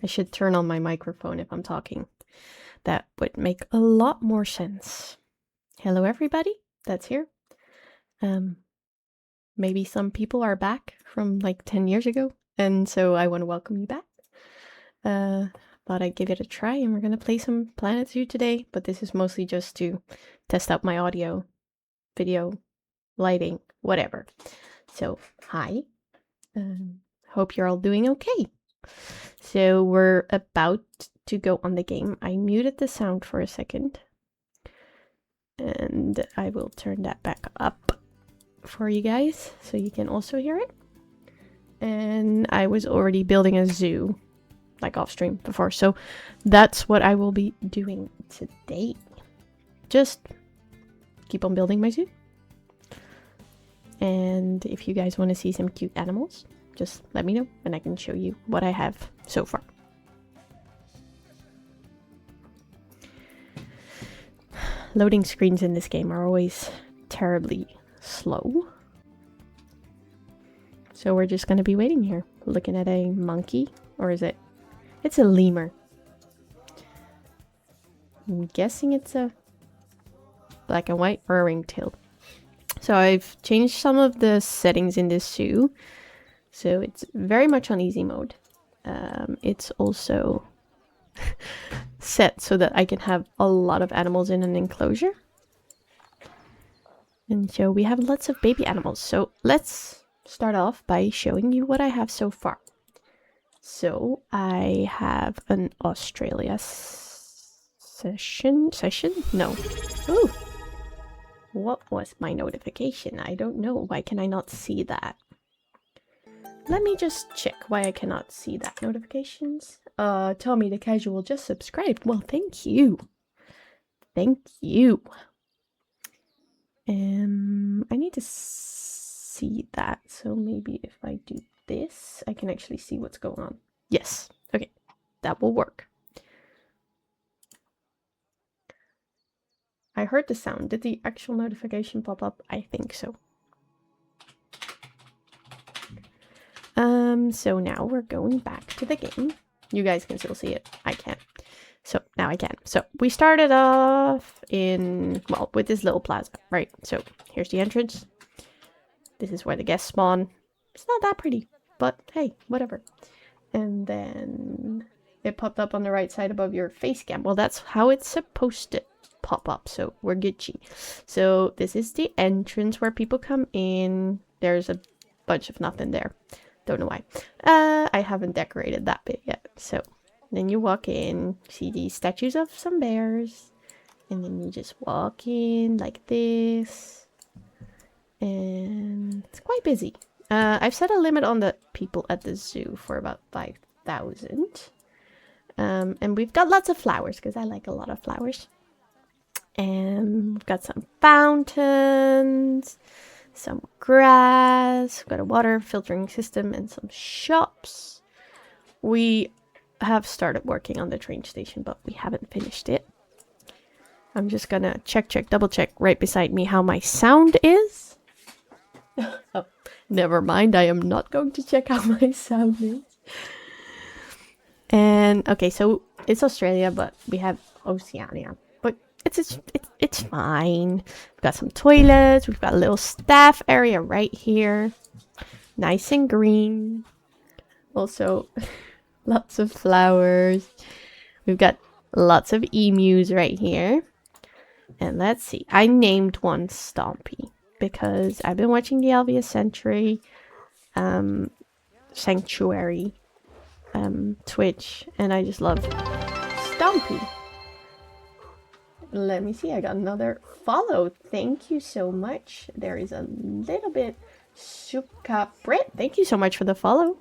I should turn on my microphone if I'm talking. That would make a lot more sense. Hello, everybody that's here. Maybe some people are back from like 10 years ago, and so I want to welcome you back. Thought I'd give it a try, and we're going to play some Planet Zoo today, but this is mostly just to test out my audio, video, lighting, whatever. So, hi. Hope you're all doing okay. So we're about to go on the game. I muted the sound for a second, and I will turn that back up for you guys so you can also hear it. And I was already building a zoo like off stream before, so that's what I will be doing today. Just keep on building my zoo. And if you guys want to see some cute animals, just let me know and I can show you what I have so far. Loading screens in this game are always terribly slow. So we're just going to be waiting here, looking at a monkey, or is it? It's a lemur. I'm guessing it's a black and white or a ring-tailed. So I've changed some of the settings in this zoo. So it's very much on easy mode. It's also set so that I can have a lot of animals in an enclosure. And so we have lots of baby animals. So let's start off by showing you what I have so far. So I have an Australia session? No. Ooh. What was my notification? I don't know. Why can I not see that? Let me just check why I cannot see that notifications. Tommy the Casual just subscribed. Well, thank you. Thank you. I need to see that. So maybe if I do this, I can actually see what's going on. Yes. Okay. That will work. I heard the sound. Did the actual notification pop up? I think so. So now we're going back to the game. You guys can still see it. I can't. So now I can. So we started off in, well, with this little plaza, right? So here's the entrance. This is where the guests spawn. It's not that pretty, but hey, whatever. And then it popped up on the right side above your face cam. Well, that's how it's supposed to pop up, so we're Gucci. So this is the entrance where people come in. There's a bunch of nothing there. Don't know why. I haven't decorated that bit yet. So then you walk in, see these statues of some bears, and then you just walk in like this, and it's quite busy. I've set a limit on the people at the zoo for about 5,000. And we've got lots of flowers because I like a lot of flowers. And we've got some fountains, some grass, we've got a water filtering system, and some shops. We have started working on the train station, but we haven't finished it. I'm just gonna check, double check right beside me how my sound is. Oh, never mind, I am not going to check how my sound is. And okay, so it's Australia, but we have Oceania. But it's fine. We've got some toilets. We've got a little staff area right here, nice and green. Also, lots of flowers. We've got lots of emus right here. And let's see. I named one Stompy because I've been watching the Alvia Sanctuary Twitch, and I just love Stompy. Let me see, I got another follow. Thank you so much. There is a little bit Suka Brit. Thank you so much for the follow.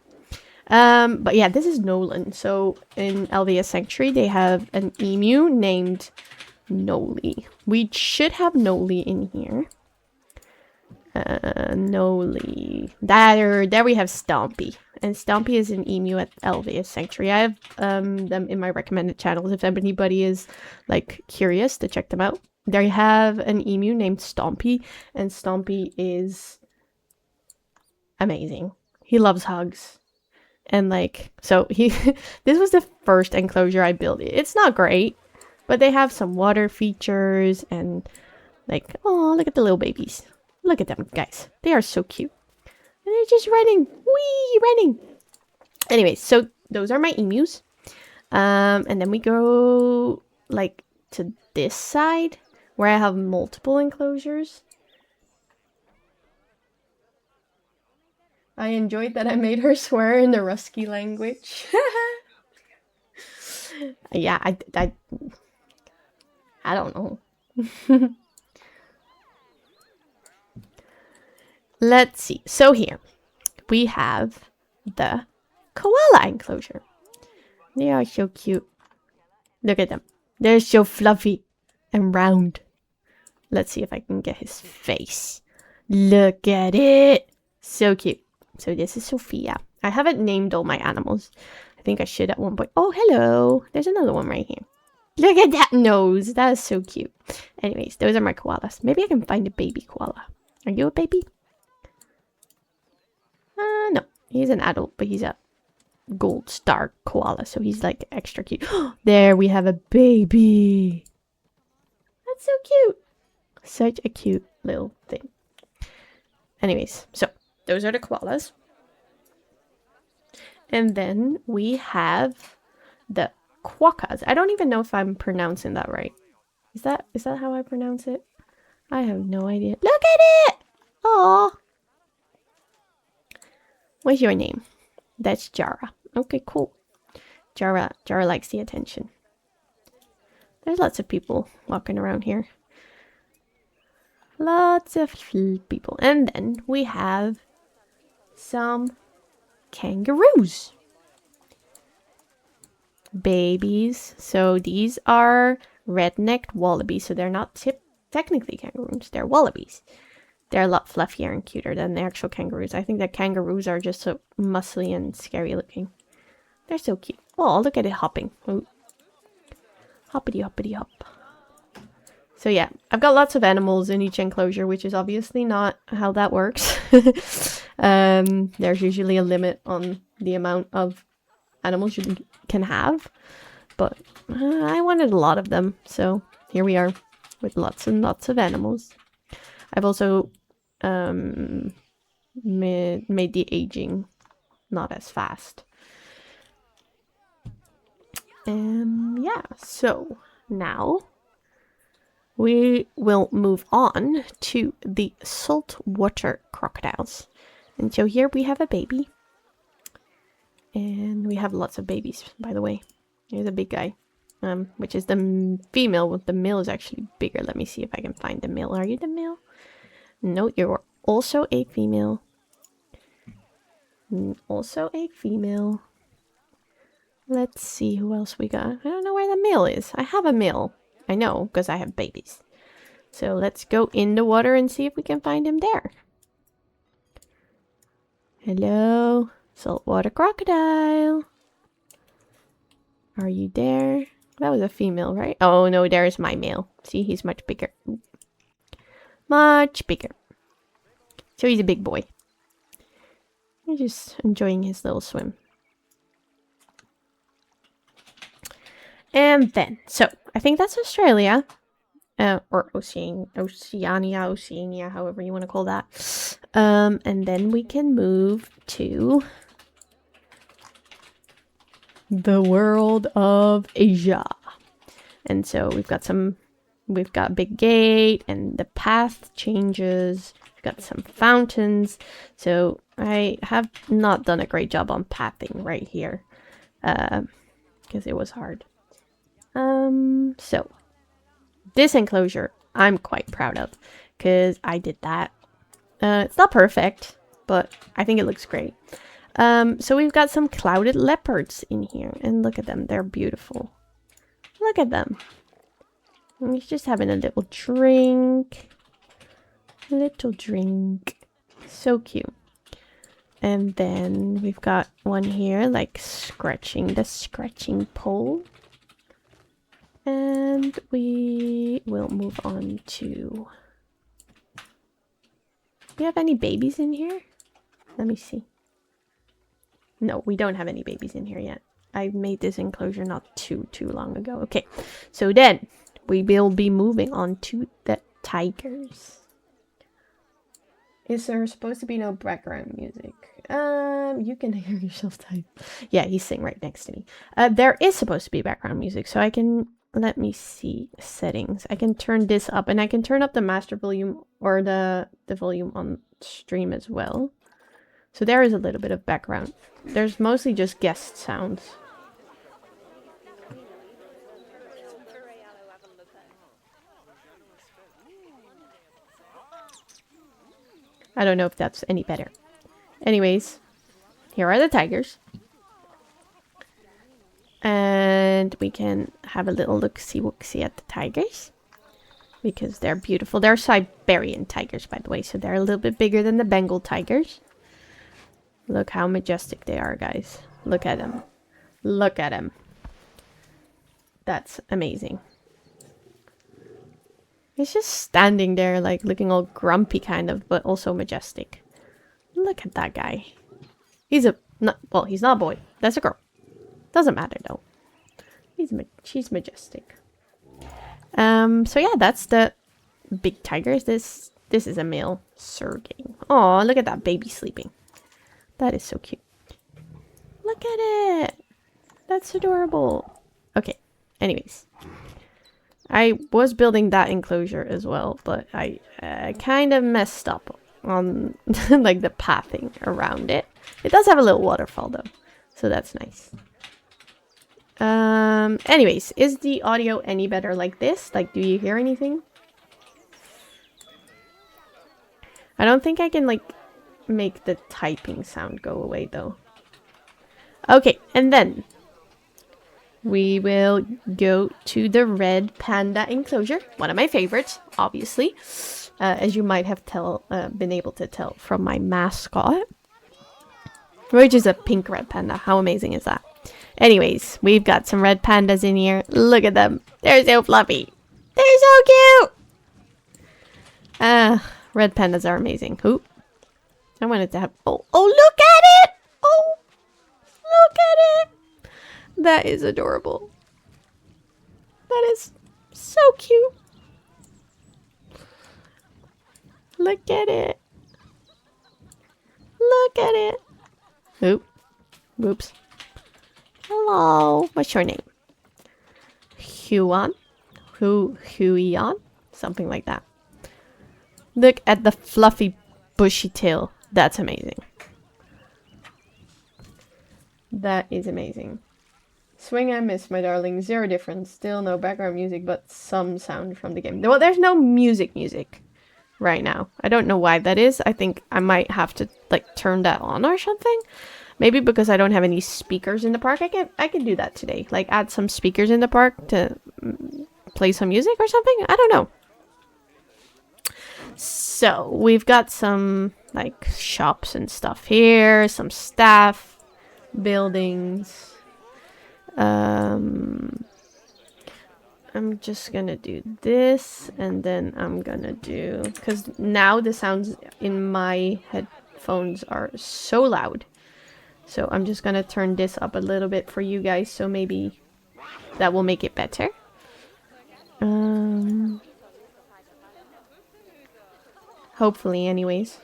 But yeah, this is Nolan. So in Alvia Sanctuary, they have an emu named Noli. We should have Noli in here. Noli. There we have Stompy. And Stompy is an emu at Alvia Sanctuary. I have them in my recommended channels if anybody is like curious to check them out. They have an emu named Stompy, and Stompy is amazing. He loves hugs. And like, so this was the first enclosure I built. It's not great, but they have some water features and like, oh, look at the little babies. Look at them, guys. They are so cute. And they're just running. Wee, running. Anyways, so those are my emus. And then we go like to this side where I have multiple enclosures. I enjoyed that I made her swear in the Rusky language. Yeah, I don't know. Let's see. So here we have the koala enclosure. They are so cute. Look at them. They're so fluffy and round. Let's see if I can get his face. Look at it. So cute. So this is Sophia. I haven't named all my animals. I think I should at one point. Oh, hello. There's another one right here. Look at that nose. That is so cute. Anyways, those are my koalas. Maybe I can find a baby koala. Are you a baby? No. He's an adult, but he's a gold star koala. So he's like extra cute. There we have a baby. That's so cute. Such a cute little thing. Anyways, so those are the koalas. And then we have the quokkas. I don't even know if I'm pronouncing that right. Is that how I pronounce it? I have no idea. Look at it! Aww. What's your name? That's Jara. Okay, cool. Jara likes the attention. There's lots of people walking around here. Lots of people. And then we have some kangaroos. Babies. So these are red-necked wallabies. So they're not technically kangaroos. They're wallabies. They're a lot fluffier and cuter than the actual kangaroos. I think that kangaroos are just so muscly and scary looking. They're so cute. Oh, look at it hopping. Ooh. Hoppity hoppity hop. So yeah, I've got lots of animals in each enclosure, which is obviously not how that works. There's usually a limit on the amount of animals you can have. But I wanted a lot of them, so here we are with lots and lots of animals. I've also made the aging not as fast. Yeah, so now we will move on to the saltwater crocodiles. And so here we have a baby. And we have lots of babies, by the way. Here's a big guy, which is the female. The male is actually bigger. Let me see if I can find the male. Are you the male? No, you're also a female. Also a female. Let's see who else we got. I don't know where the male is. I have a male. I know, because I have babies. So let's go in the water and see if we can find him there. Hello, saltwater crocodile. Are you there? That was a female, right? Oh no, there's my male. See, he's much bigger. Much bigger. So he's a big boy. He's just enjoying his little swim. And then, so I think that's Australia. Or Oceania, however you want to call that. And then we can move to the world of Asia. And so we've got a big gate and the path changes. We've got some fountains. So I have not done a great job on pathing right here. Because it was hard. So this enclosure I'm quite proud of because I did that. It's not perfect, but I think it looks great. So we've got some clouded leopards in here, and look at them, they're beautiful. Look at them. And he's just having a little drink. Little drink. So cute. And then we've got one here, like scratching the scratching pole. And we will move on to... Do we have any babies in here? Let me see. No, we don't have any babies in here yet. I made this enclosure not too long ago. Okay, so then we will be moving on to the tigers. Is there supposed to be no background music? You can hear yourself type. Yeah, he's sitting right next to me. There is supposed to be background music, so I can, let me see, settings. I can turn this up, and I can turn up the master volume or the volume on stream as well. So there is a little bit of background. There's mostly just guest sounds. I don't know if that's any better. Anyways, here are the tigers. And we can have a little look-see at the tigers. Because they're beautiful. They're Siberian tigers, by the way. So they're a little bit bigger than the Bengal tigers. Look how majestic they are, guys. Look at them. Look at them. That's amazing. He's just standing there, like, looking all grumpy, kind of, but also majestic. Look at that guy. He's a... well, he's not a boy. That's a girl. Doesn't matter, though. She's majestic. So yeah, that's the big tigers. This is a male Sergey. Oh, look at that baby sleeping. That is so cute. Look at it. That's adorable. Okay, anyways. I was building that enclosure as well, but I kind of messed up on like the pathing around it. It does have a little waterfall though, so that's nice. Anyways, is the audio any better like this? Like, do you hear anything? I don't think I can like make the typing sound go away though. Okay, and then we will go to the red panda enclosure. One of my favorites, obviously. As you might have been able to tell from my mascot. Which is a pink red panda. How amazing is that? Anyways, we've got some red pandas in here. Look at them. They're so fluffy. They're so cute! Red pandas are amazing. Ooh. I wanted to have... Oh, look at it! Oh, look at it! That is adorable. That is so cute. Look at it. Look at it. Oop. Whoops. Hello. What's your name? Huan? Huion? Something like that. Look at the fluffy, bushy tail. That's amazing. That is amazing. Swing I miss, my darling. Zero difference. Still no background music, but some sound from the game. Well, there's no music right now. I don't know why that is. I think I might have to like turn that on or something. Maybe because I don't have any speakers in the park. I can do that today. Like add some speakers in the park to play some music or something. I don't know. So we've got some like shops and stuff here. Some staff, buildings. I'm just gonna do this, and then I'm gonna do, because now the sounds in my headphones are so loud, so I'm just gonna turn this up a little bit for you guys, so maybe that will make it better. Hopefully, anyways.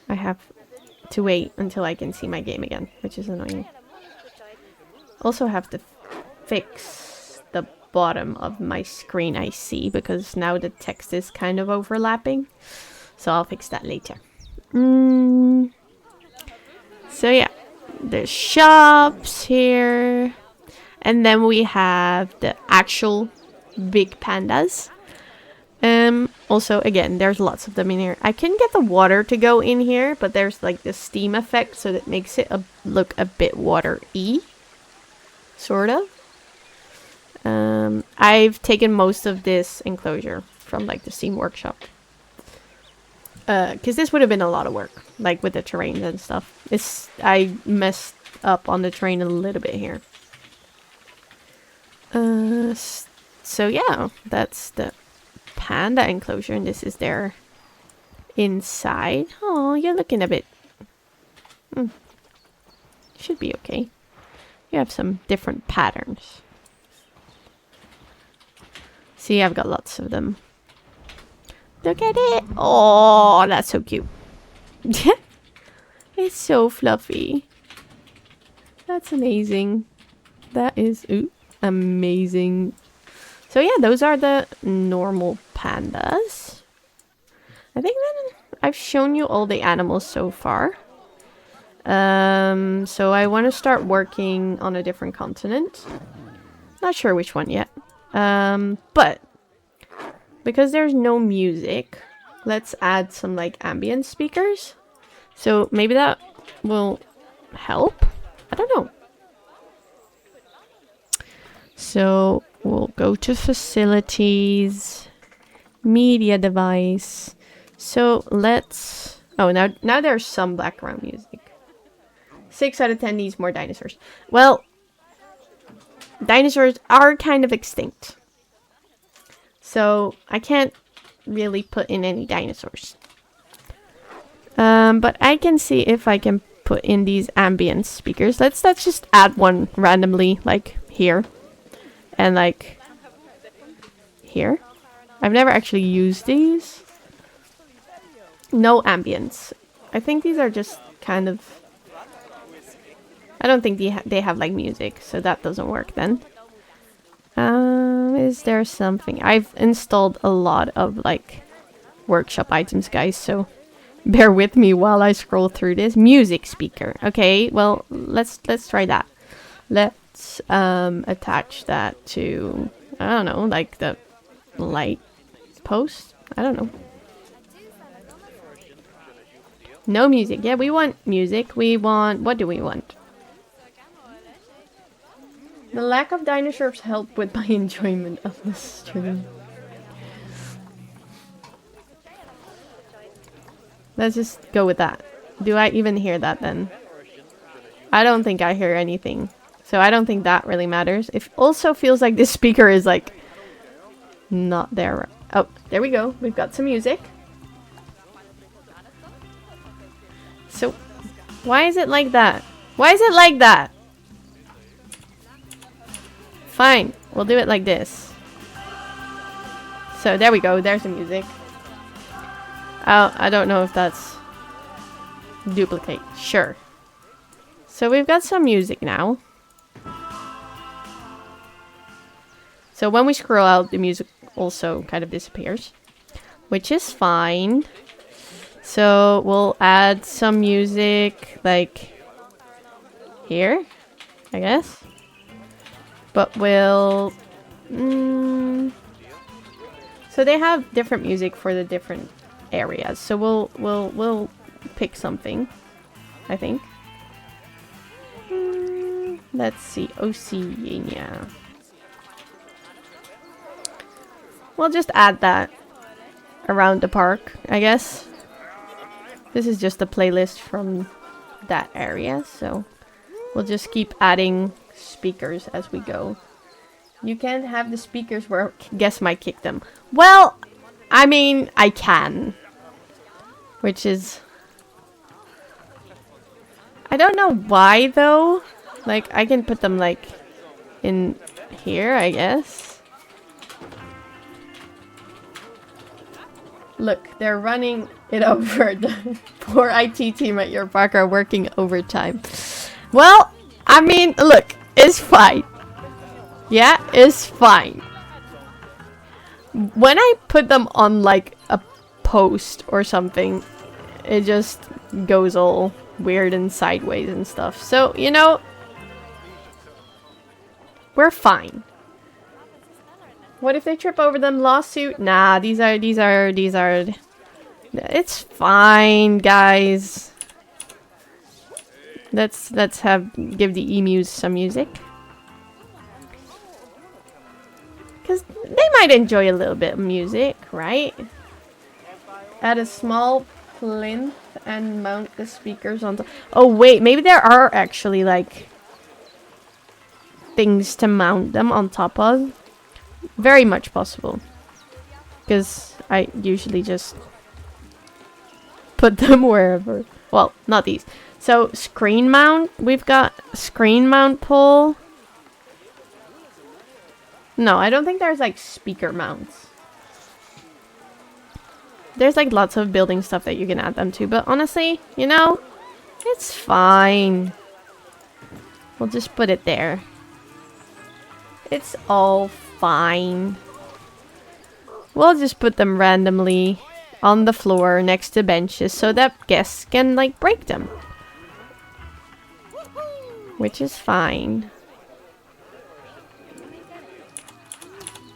I have to wait until I can see my game again, which is annoying. Also have to fix the bottom of my screen, I see, because now the text is kind of overlapping. So I'll fix that later. So yeah, there's shops here. And then we have the actual big pandas. Also, again, there's lots of them in here. I can get the water to go in here, but there's like the steam effect, so that makes it look a bit water-y. Sort of. I've taken most of this enclosure from like the Steam Workshop. Because this would have been a lot of work, like with the terrain and stuff. I messed up on the terrain a little bit here. So yeah, that's the panda enclosure, and this is their inside. Oh, you're looking a bit Should be okay. You have some different patterns. See, I've got lots of them. Look at it! Oh, that's so cute. It's so fluffy. That's amazing. That is amazing. So yeah, those are the normal pandas. I think that I've shown you all the animals so far. So I want to start working on a different continent. Not sure which one yet. But because there's no music, let's add some like ambient speakers. So maybe that will help. I don't know. So we'll go to facilities, media device. So let's... Oh, now there's some background music. 6 out of 10 needs more dinosaurs. Well, dinosaurs are kind of extinct. So I can't really put in any dinosaurs. But I can see if I can put in these ambient speakers. Let's just add one randomly, like here. And like here. I've never actually used these. No ambience. I think these are just kind of... I don't think they have like music, so that doesn't work then. Is there something? I've installed a lot of like workshop items, guys, so bear with me while I scroll through this. Music speaker. Okay, well, let's try that. Let's attach that to, I don't know, like the light post. I don't know. No music. Yeah, we want music. We want... What do we want? The lack of dinosaurs help with my enjoyment of the stream. Let's just go with that. Do I even hear that then? I don't think I hear anything. So I don't think that really matters. It also feels like this speaker is like not there. Oh, there we go. We've got some music. So why is it like that? Why is it like that? Fine, we'll do it like this. So there we go, there's the music. Oh, I don't know if that's duplicate. Sure. So we've got some music now. So when we scroll out, the music also kind of disappears, which is fine. So we'll add some music like here, I guess. But we'll... So they have different music for the different areas. So we'll pick something, I think. Let's see, Oceania. We'll just add that around the park, I guess. This is just a playlist from that area, so we'll just keep adding speakers as we go. You can't have the speakers where guests might kick them. Well, I mean, I can. Which is... I don't know why, though. Like, I can put them, like, in here, I guess. Look, they're running it over. The poor IT team at your park are working overtime. Well, I mean, look, it's fine. Yeah, it's fine. When I put them on, like, a post or something, it just goes all weird and sideways and stuff. So, you know, we're fine. What if they trip over them? Lawsuit? Nah, these are... It's fine, guys. Let's give the emus some music. Because they might enjoy a little bit of music, right? Add a small plinth and mount the speakers on top. Oh, wait. Maybe there are actually, like, things to mount them on top of. Very much possible. Because I usually just put them wherever. Well, not these. So screen mount, we've got screen mount pull. No, I don't think there's like speaker mounts. There's like lots of building stuff that you can add them to, but honestly, you know, it's fine. We'll just put it there. It's all fine. We'll just put them randomly on the floor next to benches so that guests can like break them. Which is fine.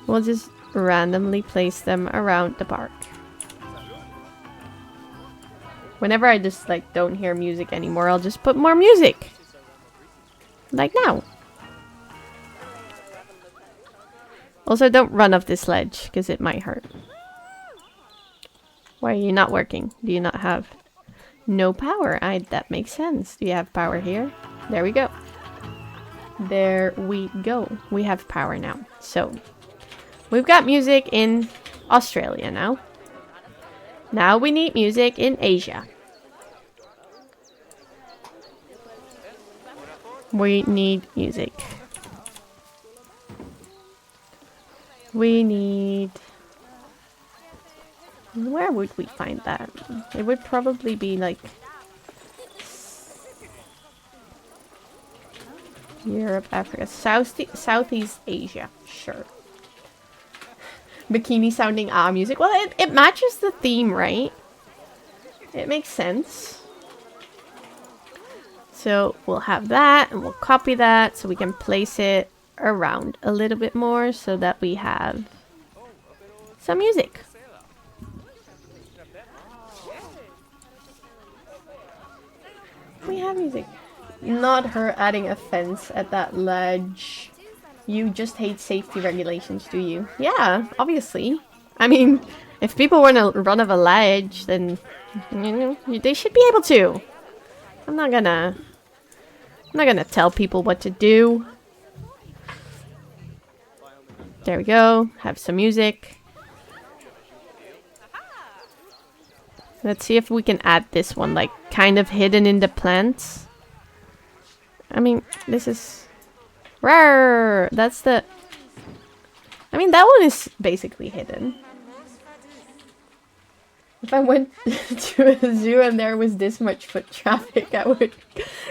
We'll just randomly place them around the park. Whenever I just like don't hear music anymore, I'll just put more music. Like now. Also, don't run off this ledge because it might hurt. Why are you not working? Do you not have no power? That makes sense. Do you have power here? There we go. There we go. We have power now. So, we've got music in Australia now. Now we need music in Asia. We need music. We need... Where would we find that? It would probably be like... Europe, Africa, Southeast Asia. Sure. Bikini sounding music. Well, it matches the theme, right? It makes sense. So we'll have that and we'll copy that so we can place it around a little bit more so that we have some music. We have music. Not her adding a fence at that ledge. You just hate safety regulations, do you? Yeah, obviously. I mean, if people want to run off a ledge, then, you know, they should be able to. I'm not gonna tell people what to do. There we go. Have some music. Let's see if we can add this one, like, kind of hidden in the plants. I mean, this is... Rawr! That's the... I mean, that one is basically hidden. If I went to a zoo and there was this much foot traffic, I would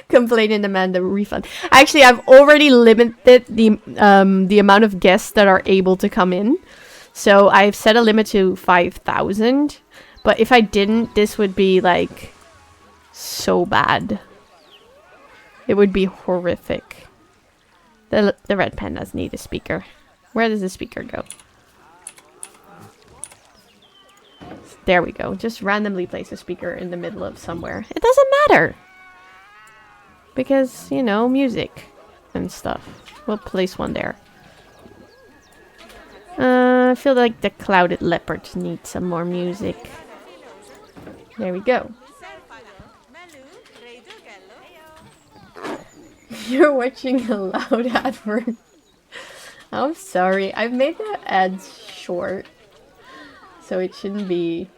complain and demand a refund. Actually, I've already limited the amount of guests that are able to come in. So I've set a limit to 5,000. But if I didn't, this would be like so bad. It would be horrific. The red pandas need a speaker. Where does the speaker go? There we go. Just randomly place a speaker in the middle of somewhere. It doesn't matter. Because, you know, music and stuff. We'll place one there. I feel like the clouded leopards need some more music. There we go. You're watching a loud advert. I'm sorry. I've made the ads short. So it shouldn't be...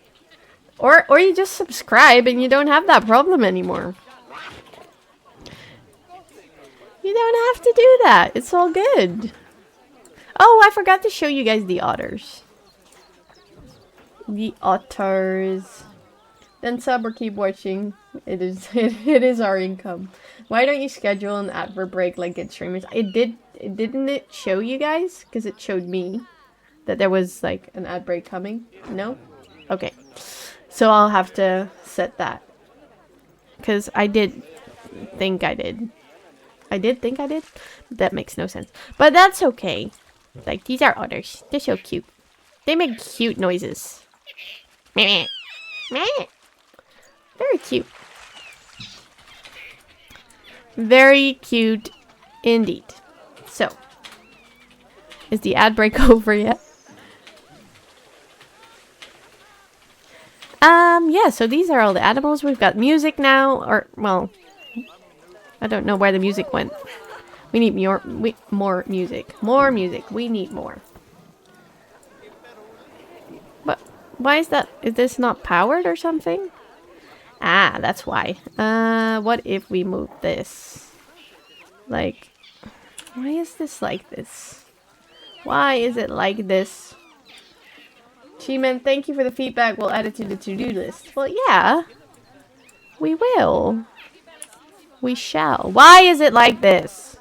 Or you just subscribe and you don't have that problem anymore. You don't have to do that. It's all good. Oh, I forgot to show you guys the otters. The otters. Then sub or keep watching. It is our income. Why don't you schedule an advert break like good streamers? Didn't it show you guys? Because it showed me that there was like an ad break coming. No? Okay. So I'll have to set that. Because I did think I did. I did think I did? That makes no sense. But that's okay. Like, these are otters. They're so cute. They make cute noises. Meh. Meh. Very cute. Very cute indeed. So, is the ad break over yet? Yeah, so these are all the animals. We've got music now, or, well, I don't know where the music went. We need more music. More music. We need more. But why is that? Is this not powered or something? Ah, that's why. What if we move this? Like, why is this like this? Why is it like this? Chi-Man, thank you for the feedback. We'll add it to the to-do list. Well, yeah. We will. We shall. Why is it like this?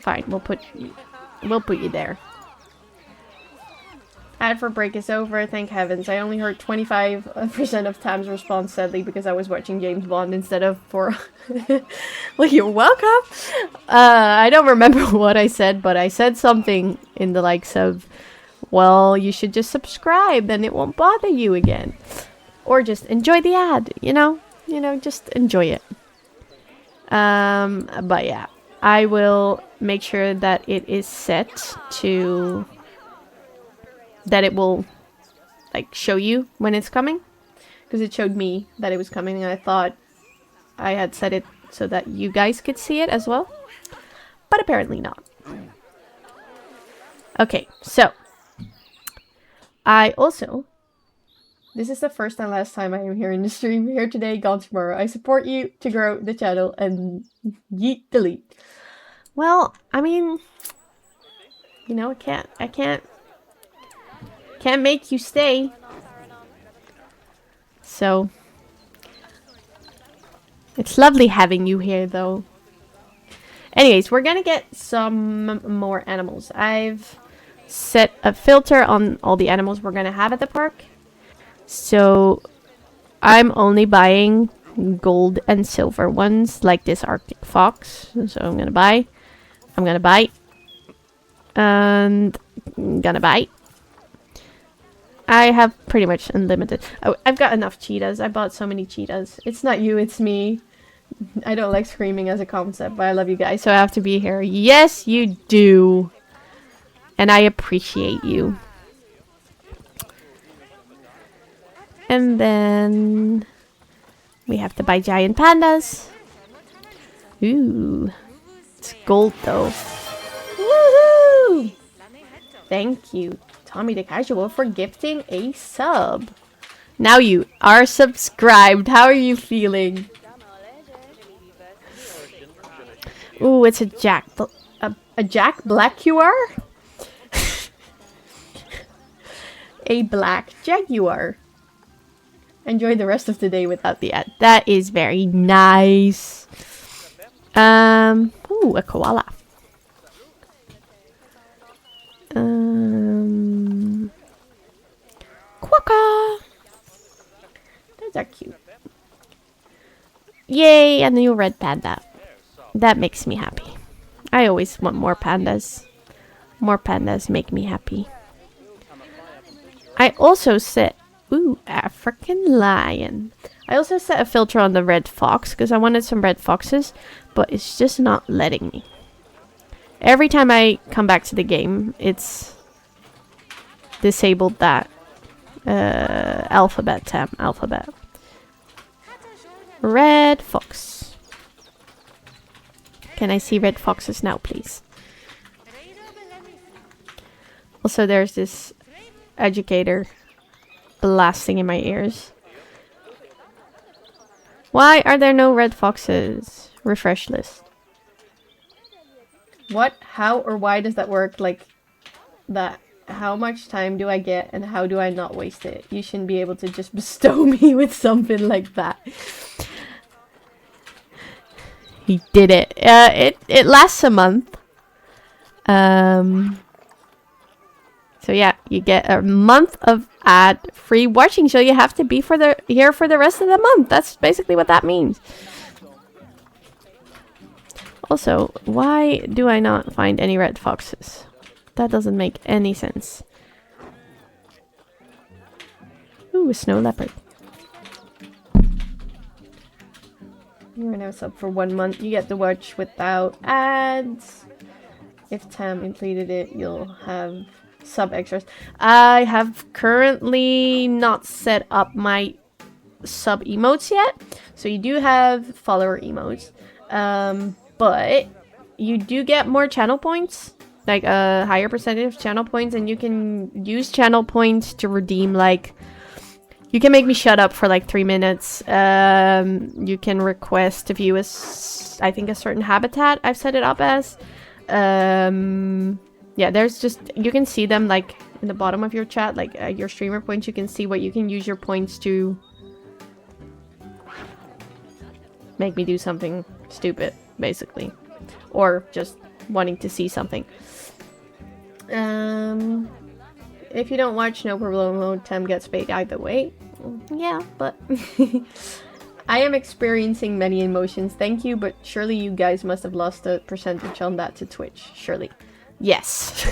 Fine, we'll put you there. Ad for break is over, thank heavens. I only heard 25% of Tam's response, sadly, because I was watching James Bond instead of for... Well, you're welcome! I don't remember what I said, but I said something in the likes of, well, you should just subscribe, then it won't bother you again. Or just enjoy the ad, you know? You know, just enjoy it. But yeah, I will make sure that it is set to... that it will, like, show you when it's coming. Because it showed me that it was coming, and I thought I had set it so that you guys could see it as well. But apparently not. Okay, so. I also... This is the first and last time I am here in the stream. Here today, gone tomorrow. I support you to grow the channel and yeet delete. Well, I mean... You know, I can't make you stay. So it's lovely having you here though. Anyways, we're gonna get some more animals. I've set a filter on all the animals we're gonna have at the park. So I'm only buying gold and silver ones like this Arctic fox. So I'm gonna buy. And I'm gonna buy. I have pretty much unlimited. Oh, I've got enough cheetahs. I bought so many cheetahs. It's not you, it's me. I don't like screaming as a concept, but I love you guys, so I have to be here. Yes, you do. And I appreciate you. And then we have to buy giant pandas. Ooh. It's gold though. Woohoo! Thank you, Tommy the Casual, for gifting a sub. Now you are subscribed. How are you feeling? Ooh, it's a Jack Black QR? A black Jaguar. Enjoy the rest of the day without the ad. That is very nice. Ooh, a koala. Quokka! Those are cute. Yay, a new red panda. That makes me happy. I always want more pandas. More pandas make me happy. I also set... Ooh, African lion. I also set a filter on the red fox because I wanted some red foxes, but it's just not letting me. Every time I come back to the game, it's disabled that alphabet. Red fox. Can I see red foxes now, please? Also, there's this educator blasting in my ears. Why are there no red foxes? Refresh list. What? How or why does that work? Like that? How much time do I get and how do I not waste it? You shouldn't be able to just bestow me with something like that. He did it. It lasts a month. So yeah, you get a month of ad-free watching, so you have to be here for the rest of the month. That's basically what that means. Also, why do I not find any red foxes? That doesn't make any sense. Ooh, a snow leopard. You're now sub for 1 month. You get to watch without ads. If Tam completed it, you'll have sub extras. I have currently not set up my sub emotes yet. So you do have follower emotes. But you do get more channel points. Like a higher percentage of channel points. And you can use channel points to redeem like You can make me shut up for like 3 minutes. You can request to view I think a certain habitat I've set it up as. Yeah, there's just, you can see them like in the bottom of your chat, like your streamer points. You can see what you can use your points to make me do something stupid, basically. Or just wanting to see something. If you don't watch, no problem, Tem gets paid either way. Yeah, but I am experiencing many emotions, thank you, but surely you guys must have lost a percentage on that to Twitch, surely. Yes.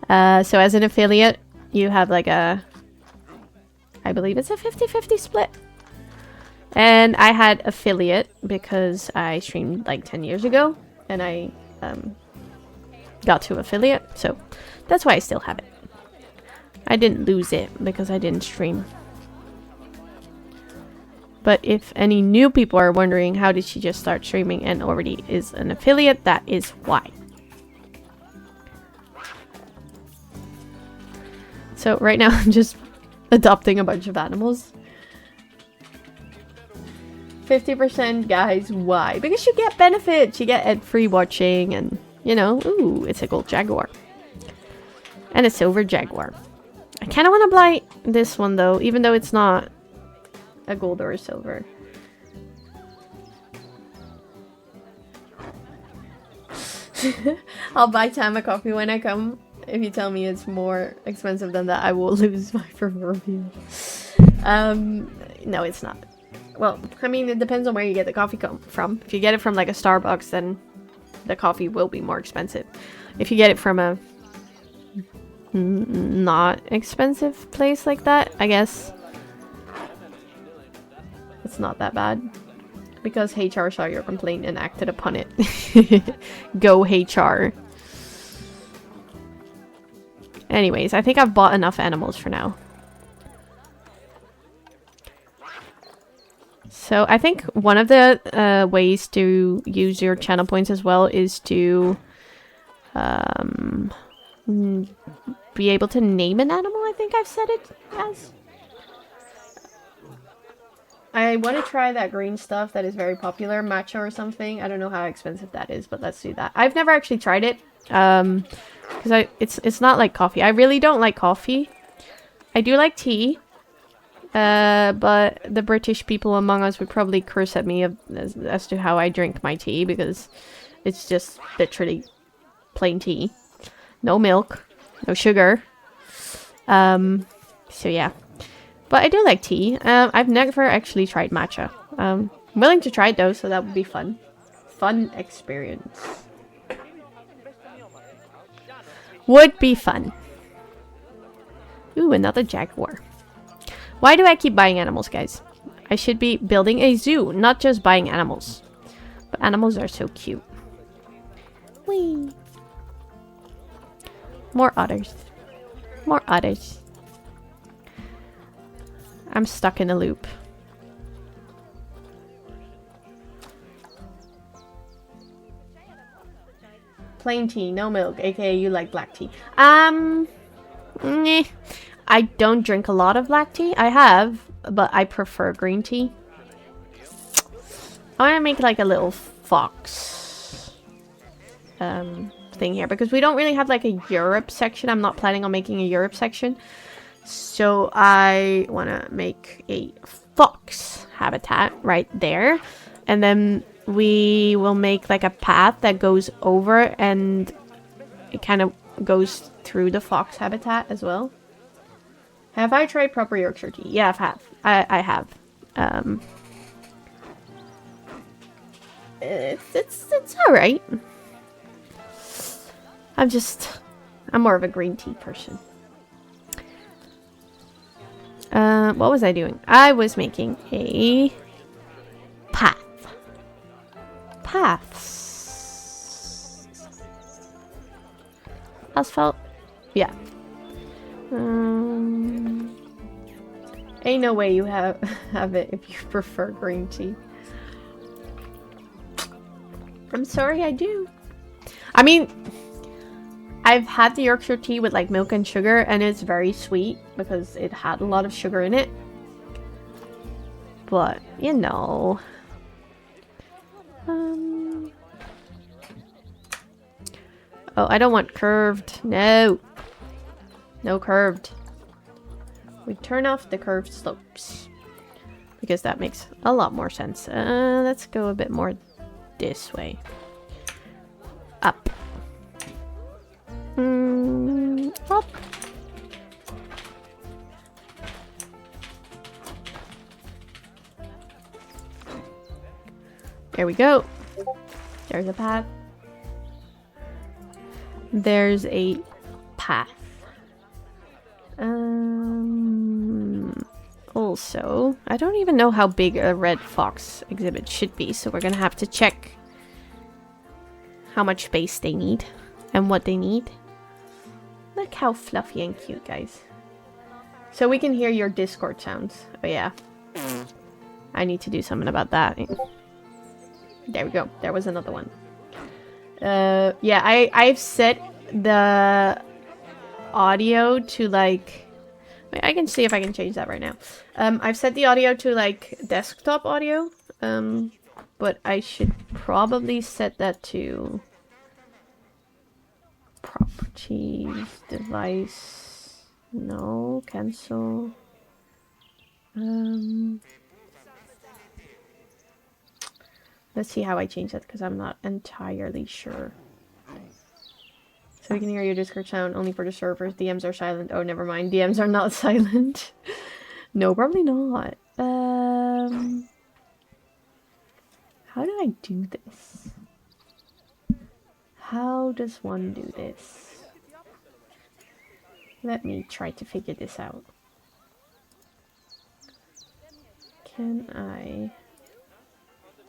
So as an affiliate, you have like a, I believe it's a 50-50 split. And I had affiliate because I streamed like 10 years ago, and I got to affiliate, so that's why I still have it. I didn't lose it because I didn't stream. But if any new people are wondering how did she just start streaming and already is an affiliate, that is why. So right now I'm just adopting a bunch of animals. 50% guys, why? Because you get benefits, you get free watching, and you know, ooh, it's a gold jaguar. And a silver jaguar. I kind of want to blight this one though, even though it's not a gold or a silver. I'll buy Tam a coffee when I come. If you tell me it's more expensive than that, I will lose my proverbial. No, it's not. Well, I mean, it depends on where you get the coffee from. If you get it from like a Starbucks, then the coffee will be more expensive. If you get it from a not expensive place like that, I guess it's not that bad. Because HR saw your complaint and acted upon it. Go HR. Anyways, I think I've bought enough animals for now. So I think one of the ways to use your channel points as well is to be able to name an animal, I think I've said it as. I want to try that green stuff that is very popular, matcha or something. I don't know how expensive that is, but let's do that. I've never actually tried it. Because it's not like coffee. I really don't like coffee. I do like tea. But the British people among us would probably curse at me as to how I drink my tea, because it's just literally plain tea. No milk, no sugar. So yeah. But I do like tea. I've never actually tried matcha. I'm willing to try it though, so that would be fun. Fun experience. Would be fun. Ooh, another jaguar. Why do I keep buying animals, guys? I should be building a zoo, not just buying animals. But animals are so cute. Whee! More otters. More otters. I'm stuck in a loop. Plain tea, no milk, aka you like black tea. Meh. I don't drink a lot of black tea. I have, but I prefer green tea. I want to make like a little fox thing here, because we don't really have like a Europe section. I'm not planning on making a Europe section. So I want to make a fox habitat right there. And then we will make like a path that goes over, and it kind of goes through the fox habitat as well. Have I tried proper Yorkshire tea? Yeah, I have. It's alright. I'm more of a green tea person. What was I doing? I was making a path. Paths. Asphalt? Yeah. Ain't no way you have it if you prefer green tea. I'm sorry, I do. I mean, I've had the Yorkshire tea with like milk and sugar, and it's very sweet because it had a lot of sugar in it. But, you know. Oh, I don't want curved. No. No curved. We turn off the curved slopes. Because that makes a lot more sense. Let's go a bit more this way. Up. Up. There we go. There's a path. There's a path. Also, I don't even know how big a red fox exhibit should be, so we're gonna have to check how much space they need and what they need. Look how fluffy and cute, guys. So we can hear your Discord sounds. Oh yeah. I need to do something about that. There we go. There was another one. Yeah, I've set the audio to like... Wait, I can see if I can change that right now. I've set the audio to like desktop audio. But I should probably set that to properties, device. No, cancel. Let's see how I change that because I'm not entirely sure. So we can hear your Discord sound only for the servers. DMs are silent. Oh, never mind. DMs are not silent. No, probably not. How do I do this? How does one do this? Let me try to figure this out. Can I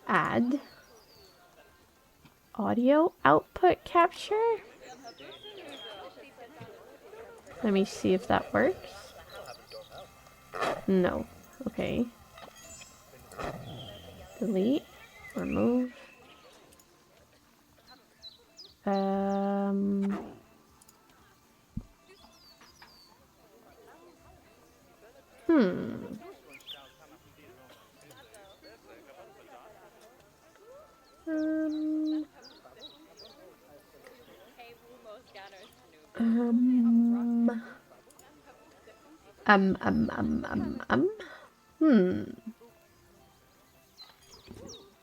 add audio output capture? Let me see if that works. No. Okay. Delete. Remove.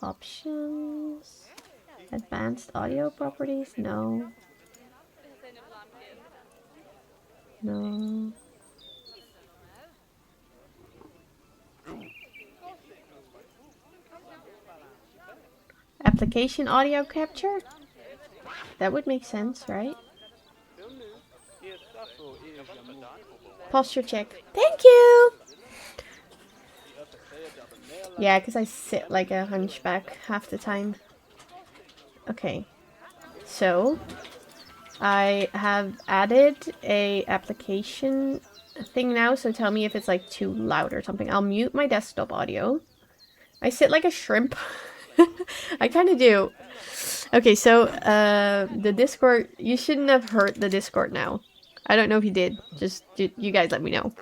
Options. Advanced audio properties? No. No. Application audio capture? That would make sense, right? Posture check. Thank you! Yeah, because I sit like a hunchback half the time. Okay. So, I have added a application thing now, so tell me if it's like too loud or something. I'll mute my desktop audio. I sit like a shrimp. I kind of do. Okay, so the Discord, you shouldn't have heard the Discord now. I don't know if you did. Just you guys let me know.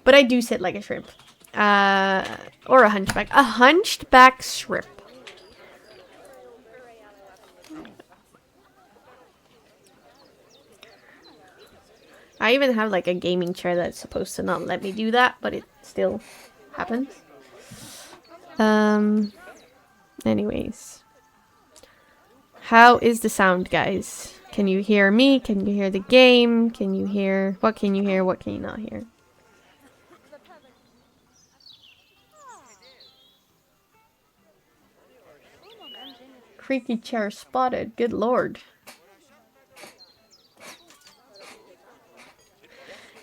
But I do sit like a shrimp. Or a hunchback. A hunched back shrimp. I even have like a gaming chair that's supposed to not let me do that, but it still happens. Anyways. How is the sound, guys? Can you hear me? Can you hear the game? Can you hear... What can you hear? What can you not hear? Creaky chair spotted. Good lord.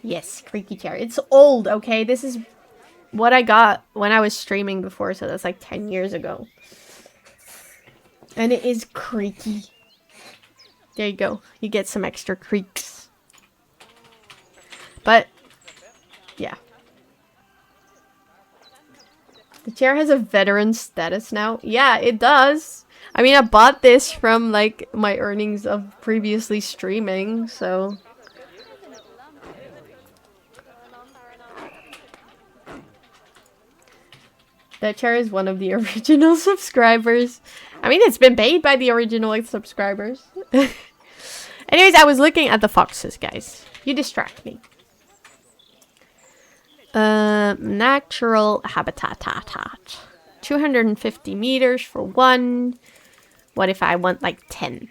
Yes, creaky chair. It's old, okay? This is what I got when I was streaming before, so that's like 10 years ago. And it is creaky. There you go. You get some extra creaks. But, yeah. The chair has a veteran status now. Yeah, it does. I mean, I bought this from like my earnings of previously streaming, so. That chair is one of the original subscribers. I mean, it's been paid by the original subscribers. Anyways, I was looking at the foxes, guys. You distract me. Natural habitat. 250 meters for one. What if I want like 10?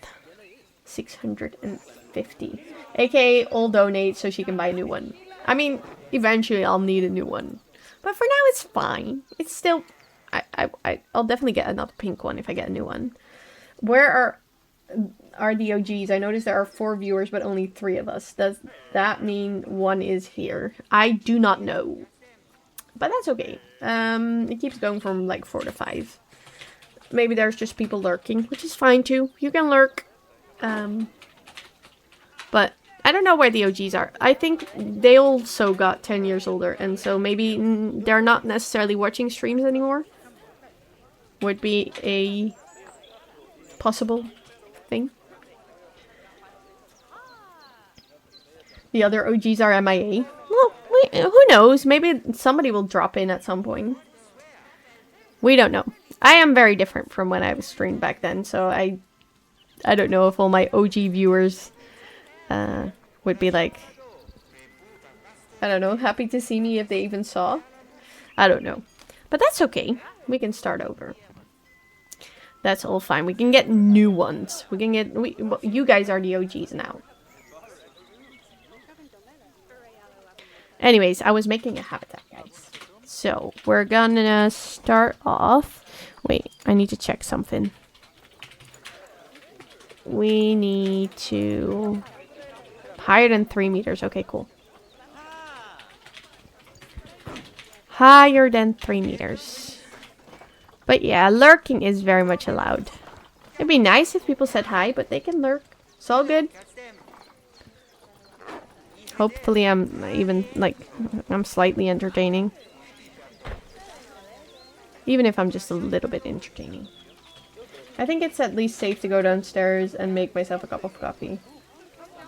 650. AKA, I'll donate so she can buy a new one. I mean, eventually I'll need a new one. But for now, it's fine. It's still... I'll definitely get another pink one if I get a new one. Where are the OGs? I noticed there are 4 viewers, but only 3 of us. Does that mean one is here? I do not know. But that's okay. It keeps going from like 4 to 5. Maybe there's just people lurking, which is fine too. You can lurk. But I don't know where the OGs are. I think they also got 10 years older, and so maybe they're not necessarily watching streams anymore. Would be a possible thing. The other OGs are MIA. Well, who knows? Maybe somebody will drop in at some point. We don't know. I am very different from when I was streamed back then, so I don't know if all my OG viewers would be like, I don't know, happy to see me if they even saw. I don't know. But that's okay. We can start over. That's all fine. We can get new ones. We can get... you guys are the OGs now. Anyways, I was making a habitat, guys. So, we're gonna start off... Wait, I need to check something. We need to... higher than 3 meters. Okay, cool. Higher than 3 meters. But yeah, lurking is very much allowed. It'd be nice if people said hi, but they can lurk. It's all good. Hopefully I'm even, like, I'm slightly entertaining. Even if I'm just a little bit entertaining. I think it's at least safe to go downstairs and make myself a cup of coffee.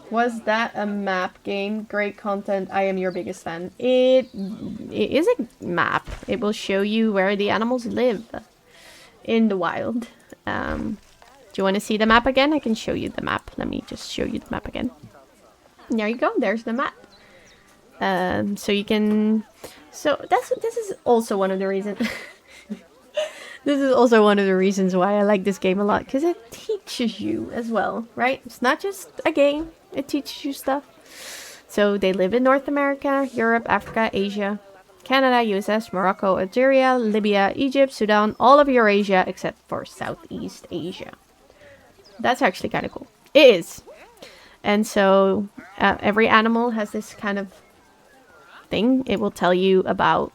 Was that a map game? Great content. I am your biggest fan. It is a map. It will show you where the animals live in the wild. Do you want to see the map again? I can show you the map. Let me just show you the map again. There you go. There's the map. So you can... So this is also one of the reasons... This is also one of the reasons why I like this game a lot. Because it teaches you as well, right? It's not just a game. It teaches you stuff. So they live in North America, Europe, Africa, Asia, Canada, USS, Morocco, Algeria, Libya, Egypt, Sudan, all of Eurasia except for Southeast Asia. That's actually kind of cool. It is. And so every animal has this kind of thing. It will tell you about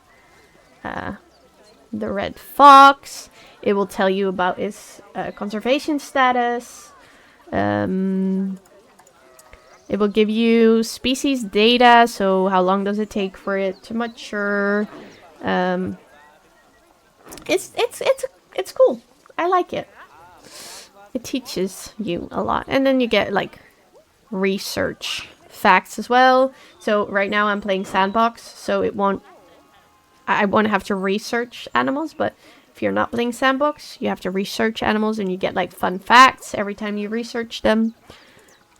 the red fox. It will tell you about its conservation status. It will give you species data, so how long does it take for it to mature. It's cool. I like it. It teaches you a lot. And then you get like research facts as well. So right now I'm playing sandbox, so I won't have to research animals, but if you're not playing sandbox, you have to research animals and you get like fun facts every time you research them.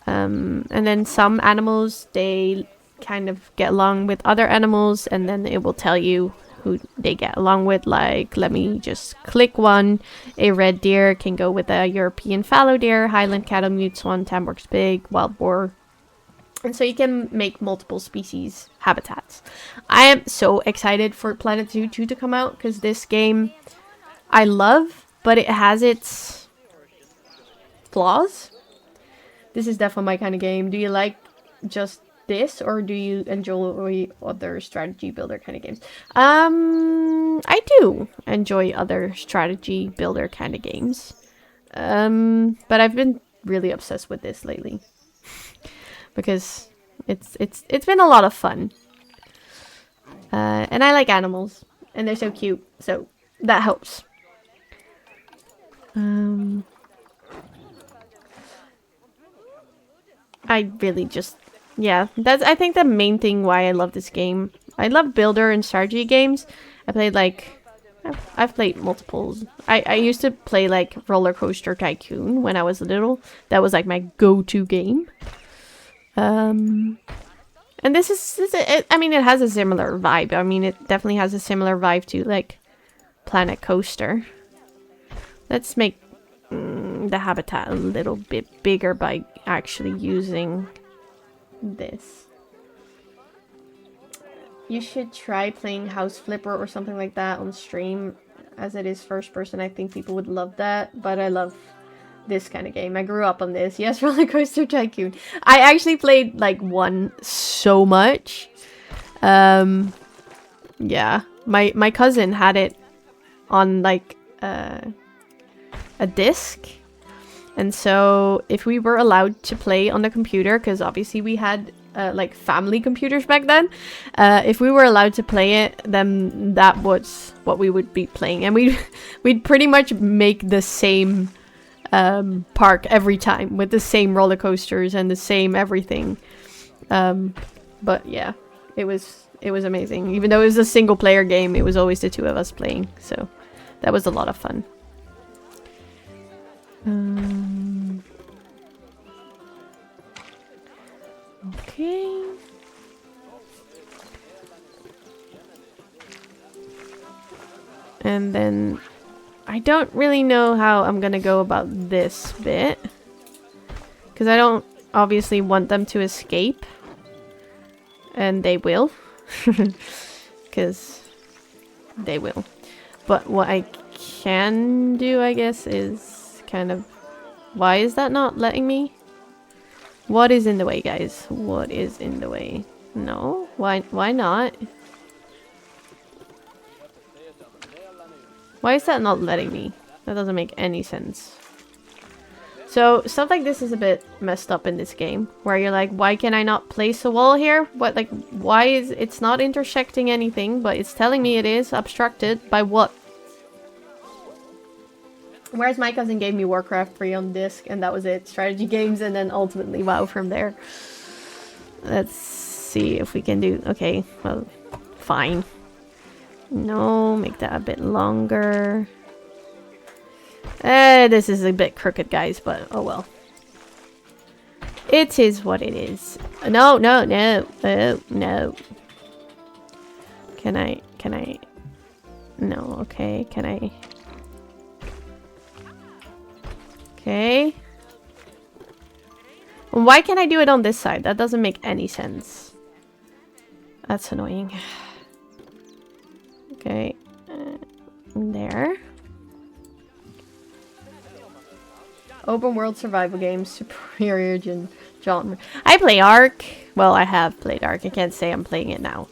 And then some animals, they kind of get along with other animals, and then it will tell you who they get along with. Like, let me just click one. A red deer can go with a European fallow deer, Highland cattle, mute swan, Tamborg's pig, wild boar. And so you can make multiple species habitats. I am so excited for Planet Zoo 2 to come out, because this game I love, but it has its flaws. This is definitely my kind of game. Do you like just this, or do you enjoy other strategy builder kind of games? I do enjoy other strategy builder kind of games. But I've been really obsessed with this lately. Because it's been a lot of fun. And I like animals. And they're so cute. So that helps. I really just, yeah, that's, I think, the main thing why I love this game. I love builder and strategy games. I played like, I've played multiples. I used to play like Roller Coaster Tycoon when I was little. That was like my go-to game. And this is I mean, it has a similar vibe. I mean, it definitely has a similar vibe to like Planet Coaster. Let's make the habitat a little bit bigger by actually using this. You should try playing House Flipper or something like that on stream, as it is first person. I think people would love that, but I love this kind of game. I grew up on this. Yes, Roller Coaster Tycoon. I actually played like one so much. Yeah, my cousin had it on like a disc, and so if we were allowed to play on the computer, because obviously we had like family computers back then, if we were allowed to play it, then that was what we would be playing, and we'd pretty much make the same park every time with the same roller coasters and the same everything. But yeah, it was amazing. Even though it was a single player game, it was always the two of us playing, so that was a lot of fun. Okay. And then I don't really know how I'm gonna go about this bit, because I don't obviously want them to escape, and they will, because they will. But what I can do, I guess, is kind of... Why is that not letting me? What is in the way, guys? What is in the way? No? Why not? Why is that not letting me? That doesn't make any sense. So, stuff like this is a bit messed up in this game, where you're like, why can I not place a wall here? What, like, why is... It's not intersecting anything, but it's telling me it is obstructed by what? Whereas my cousin gave me Warcraft 3 on disc, and that was it. Strategy games, and then ultimately WoW from there. Let's see if we can do... Okay, well, fine. No, make that a bit longer. This is a bit crooked, guys, but oh well. It is what it is. No. No. Can I... No, okay, can I... Okay. Why can't I do it on this side? That doesn't make any sense. That's annoying. Okay. There. Open world survival games, superior genre. I play Ark. Well, I have played Ark. I can't say I'm playing it now.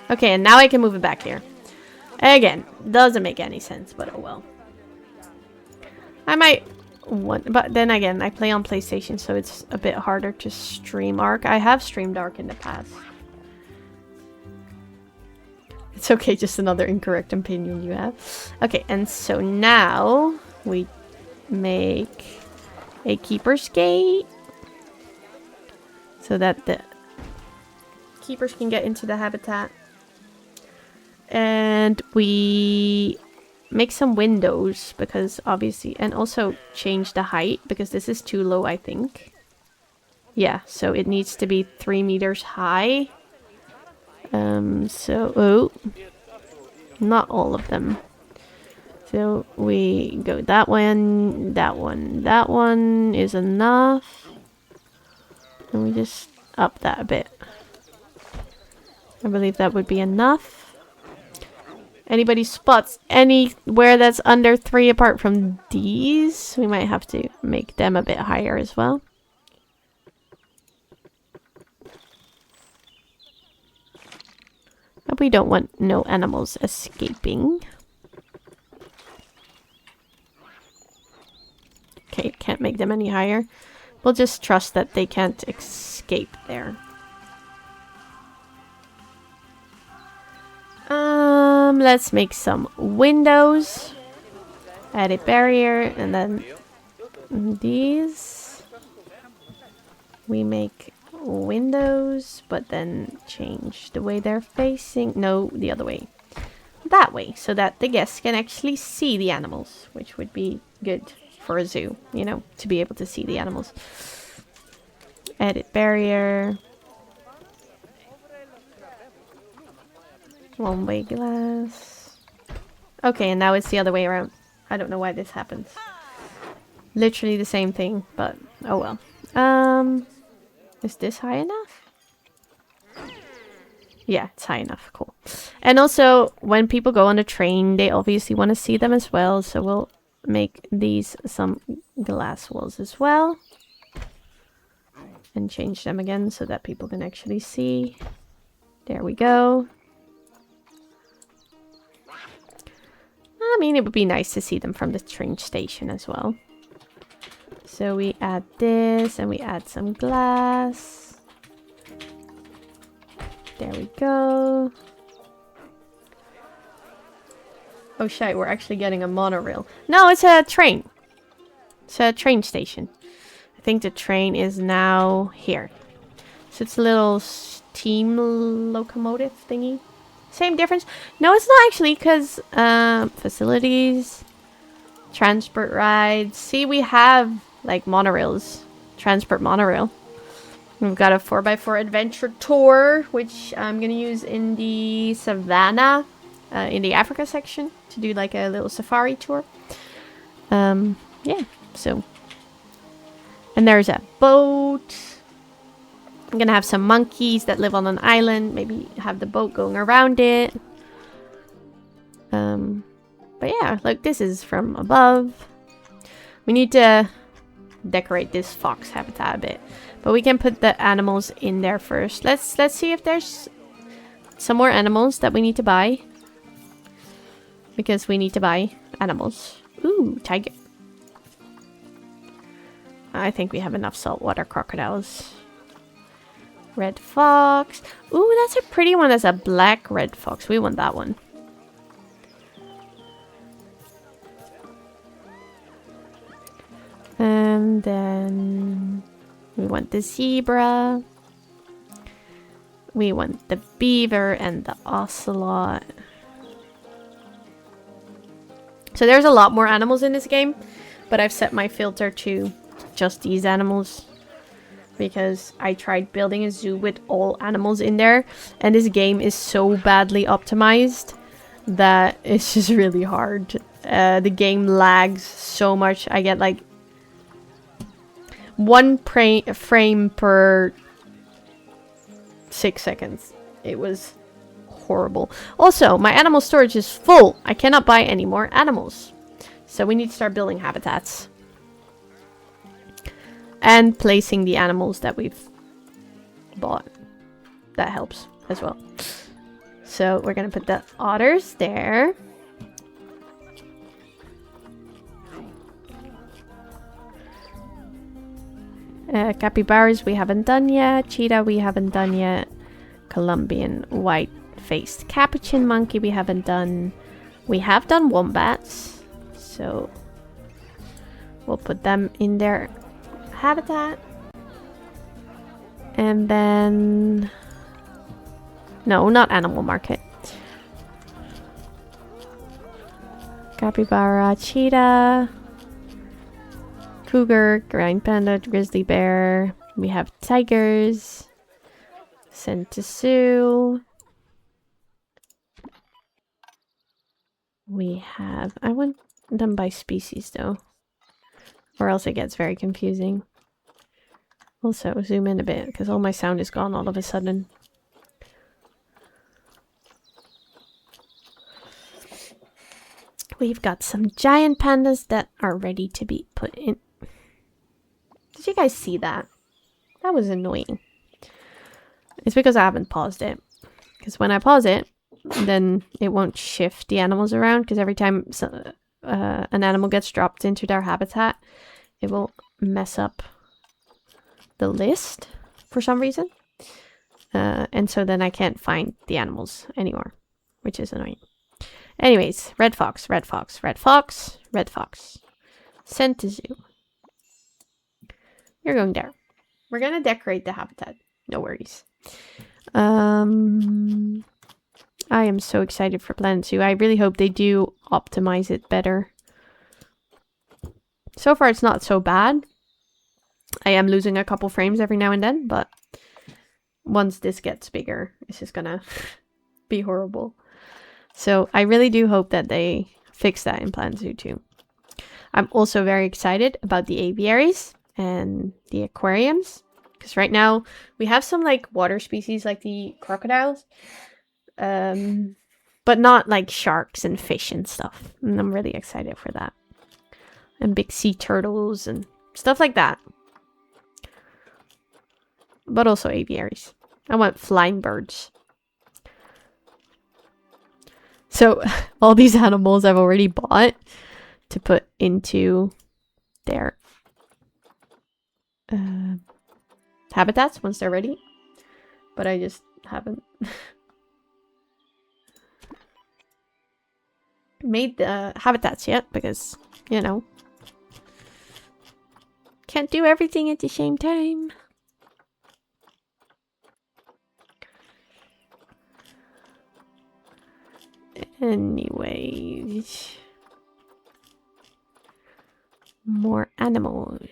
Okay, and now I can move it back here. Again, doesn't make any sense, but oh well. I might want, but then again, I play on PlayStation, so it's a bit harder to stream Ark. I have streamed Ark in the past. It's okay, just another incorrect opinion you have. Okay, and so now we make a keeper's gate so that the keepers can get into the habitat. And we make some windows, because obviously, and also change the height, because this is too low, I think. Yeah, so it needs to be 3 meters high. Oh, not all of them. So we go that one, that one is enough. And we just up that a bit. I believe that would be enough. Anybody spots anywhere that's under 3 apart from these, we might have to make them a bit higher as well. But we don't want no animals escaping. Okay, can't make them any higher. We'll just trust that they can't escape there. Let's make some windows. Add a barrier, and then these. We make windows, but then change the way they're facing. No, the other way. That way, so that the guests can actually see the animals, which would be good for a zoo, you know, to be able to see the animals. Edit barrier. One-way glass. Okay, and now it's the other way around. I don't know why this happens. Literally the same thing, but oh well. Is this high enough? Yeah, it's high enough. Cool. And also, when people go on the train, they obviously want to see them as well. So we'll make these some glass walls as well. And change them again so that people can actually see. There we go. I mean, it would be nice to see them from the train station as well. So we add this and we add some glass. There we go. Oh shit, we're actually getting a monorail. No, it's a train. It's a train station. I think the train is now here. So it's a little steam locomotive thingy. Same difference. No, it's not actually, because facilities, transport rides. See, we have like monorails. Transport monorail. We've got a 4x4 adventure tour, which I'm going to use in the savannah, in the Africa section, to do like a little safari tour. Yeah, so. And there's a boat. I'm going to have some monkeys that live on an island. Maybe have the boat going around it. But yeah, like this is from above. We need to decorate this fox habitat a bit. But we can put the animals in there first. Let's see if there's some more animals that we need to buy. Because we need to buy animals. Ooh, tiger. I think we have enough saltwater crocodiles. Red fox. Ooh, that's a pretty one. That's a black red fox. We want that one. And then we want the zebra. We want the beaver and the ocelot. So there's a lot more animals in this game, but I've set my filter to just these animals because I tried building a zoo with all animals in there, and this game is so badly optimized that it's just really hard. The game lags so much. I get like 1 frame per 6 seconds. It was horrible. Also, my animal storage is full. I cannot buy any more animals. So we need to start building habitats. And placing the animals that we've bought. That helps as well. So we're going to put the otters there. Capybaras we haven't done yet. Cheetah we haven't done yet. Colombian white-faced capuchin monkey we haven't done. We have done wombats. So we'll put them in their habitat. And then... no, not animal market. Capybara, cheetah, cougar, giant panda, grizzly bear. We have tigers. Sent to zoo. We have... I want them by species though. Or else it gets very confusing. Also, zoom in a bit because all my sound is gone all of a sudden. We've got some giant pandas that are ready to be put in. Did you guys see that? That was annoying. It's because I haven't paused it. Because when I pause it, then it won't shift the animals around. Because every time an animal gets dropped into their habitat, it will mess up the list for some reason. And so then I can't find the animals anymore, which is annoying. Anyways, red fox, red fox, red fox, red fox. Sent to zoo. You're going there. We're gonna decorate the habitat. No worries. I am so excited for Planet Zoo. I really hope they do optimize it better. So far, it's not so bad. I am losing a couple frames every now and then, but once this gets bigger, it's just gonna be horrible. So I really do hope that they fix that in Planet Zoo too. I'm also very excited about the aviaries and the aquariums. Because right now, we have some like water species like the crocodiles. But not like sharks and fish and stuff. And I'm really excited for that. And big sea turtles and stuff like that. But also aviaries. I want flying birds. So all these animals I've already bought to put into their habitats once they're ready. But I just haven't made the habitats yet because, you know, can't do everything at the same time. Anyways, more animals.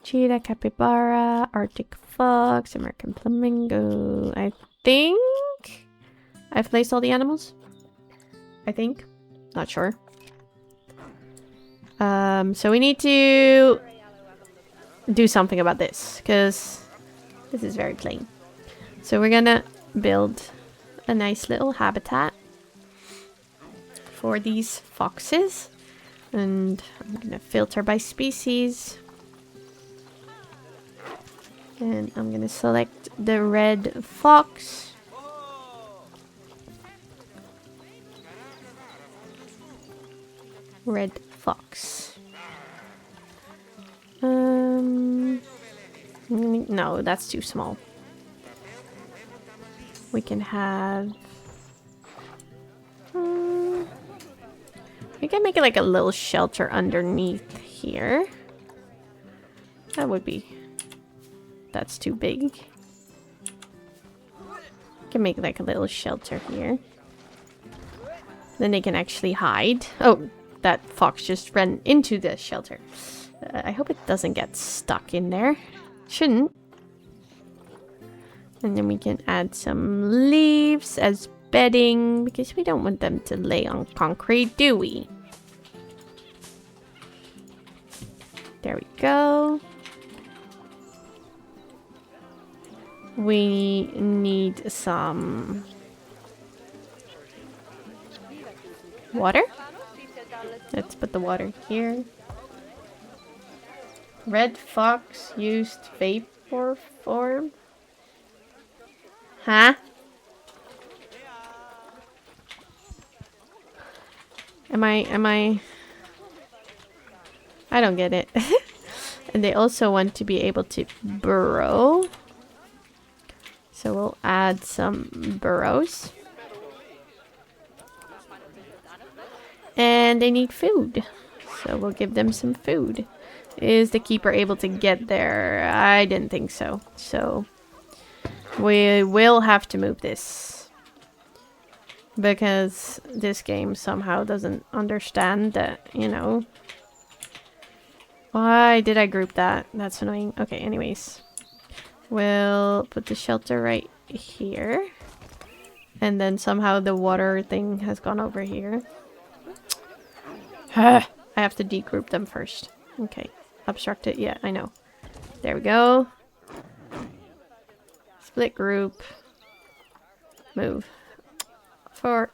Cheetah, capybara, Arctic fox, American flamingo. I think I've placed all the animals. I think. Not sure. So we need to do something about this because this is very plain. So we're gonna build a nice little habitat for these foxes. And I'm gonna filter by species. And I'm gonna select the red fox. Red fox. No, that's too small. We can have... we can make it like a little shelter underneath here. That would be... that's too big. We can make like a little shelter here. Then they can actually hide. Oh, that fox just ran into the shelter. I hope it doesn't get stuck in there. Shouldn't. And then we can add some leaves as bedding because we don't want them to lay on concrete, do we? There we go. We need some water. Let's put the water here. Red fox used vapor form. Huh? Am I... I don't get it. And they also want to be able to burrow. So we'll add some burrows. And they need food. So we'll give them some food. Is the keeper able to get there? I didn't think so. So we will have to move this. Because this game somehow doesn't understand that, you know. Why did I group that? That's annoying. Okay, anyways. We'll put the shelter right here. And then somehow the water thing has gone over here. I have to degroup them first. Okay. Obstruct it. Yeah, I know. There we go. Split group. Move. For...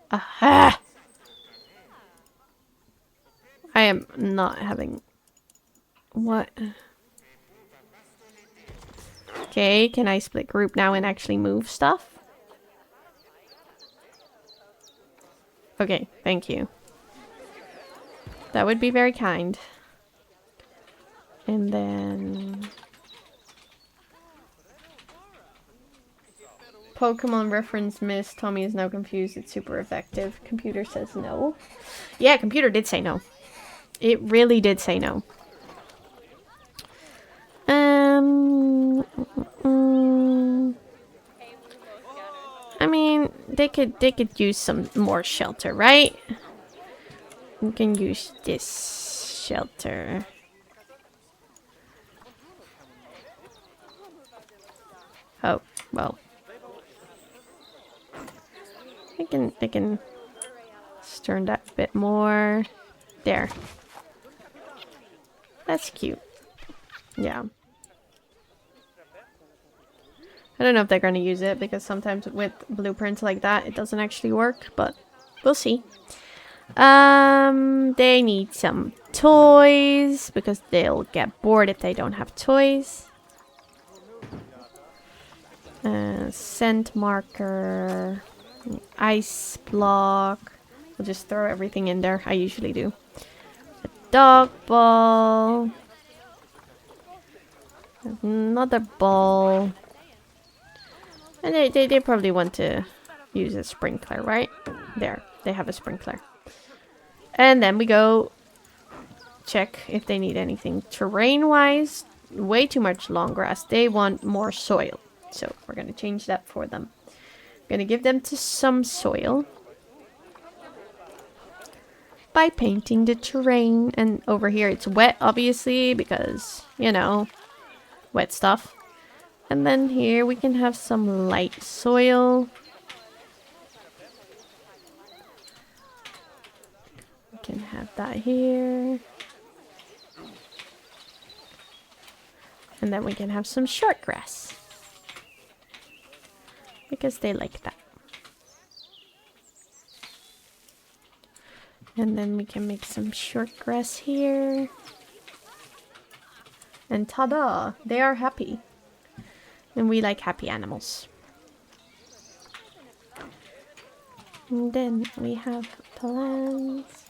Aha! I am not having... What? Okay, can I split group now and actually move stuff? Okay, thank you. That would be very kind. And then... Pokemon reference missed. Tommy is now confused. It's super effective. Computer says no. Yeah, computer did say no. It really did say no. I mean, they could use some more shelter, right? You can use this shelter. Oh, well. They can turn that a bit more. There. That's cute. Yeah. I don't know if they're going to use it because sometimes with blueprints like that, it doesn't actually work, but we'll see. They need some toys because they'll get bored if they don't have toys. Scent marker, ice block. We'll just throw everything in there. I usually do. A dog ball. Another ball. And they probably want to use a sprinkler, right? There, they have a sprinkler. And then we go check if they need anything. Terrain-wise, way too much long grass. They want more soil. So we're going to change that for them. Going to give them some soil. By painting the terrain. And over here it's wet, obviously, because, you know, wet stuff. And then here we can have some light soil. We can have that here. And then we can have some short grass. Because they like that. And then we can make some short grass here. And ta-da! They are happy. And we like happy animals. And then we have plants.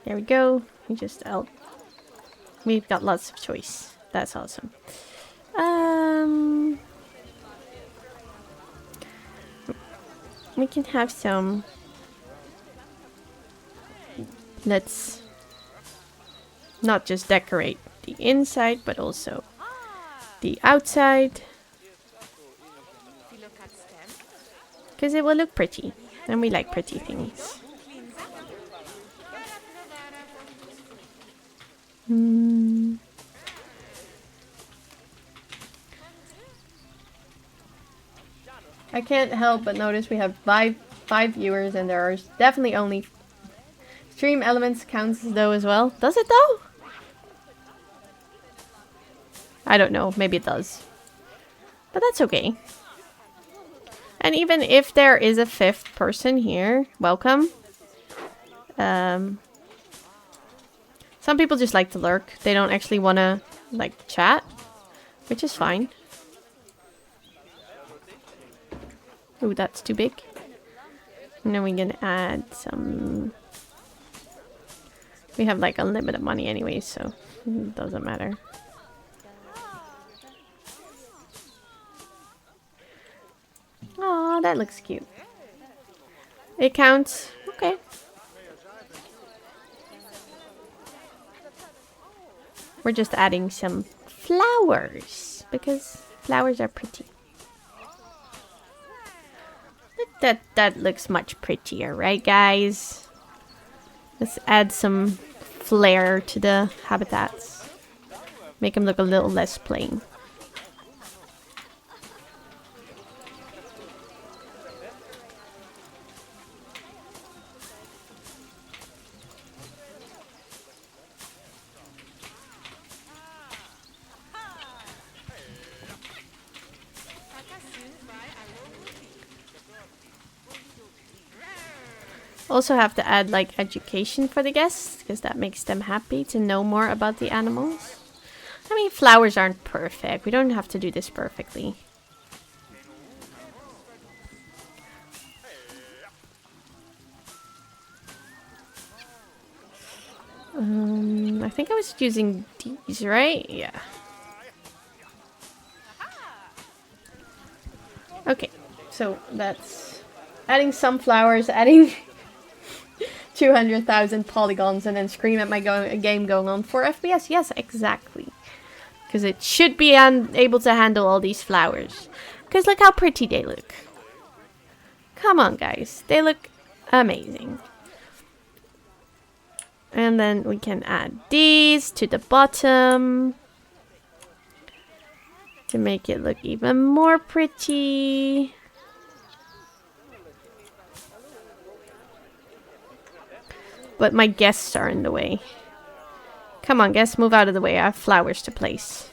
There we go. We just out. We've got lots of choice. That's awesome. We can have some. Let's not just decorate the inside, but also the outside. Because it will look pretty. And we like pretty things. I can't help but notice we have five viewers, and there are definitely only stream elements counts though as well. Does it though? I don't know. Maybe it does. But that's okay. And even if there is a fifth person here, welcome. Some people just like to lurk. They don't actually want to, like, chat. Which is fine. Ooh, that's too big. And then we can add some... We have, like, unlimited money anyway, so it doesn't matter. Aw, that looks cute. It counts. Okay. We're just adding some flowers because flowers are pretty. That looks much prettier, right, guys? Let's add some flair to the habitats. Make them look a little less plain. Also have to add like education for the guests because that makes them happy to know more about the animals. I mean, flowers aren't perfect. We don't have to do this perfectly. I think I was using these, right? Yeah. Okay, so that's adding some flowers, adding 200,000 polygons and then scream at my game going on 4 FPS. Yes, exactly. Because it should be able to handle all these flowers. Because look how pretty they look. Come on, guys. They look amazing. And then we can add these to the bottom. To make it look even more pretty. But my guests are in the way. Come on, guests, move out of the way. I have flowers to place.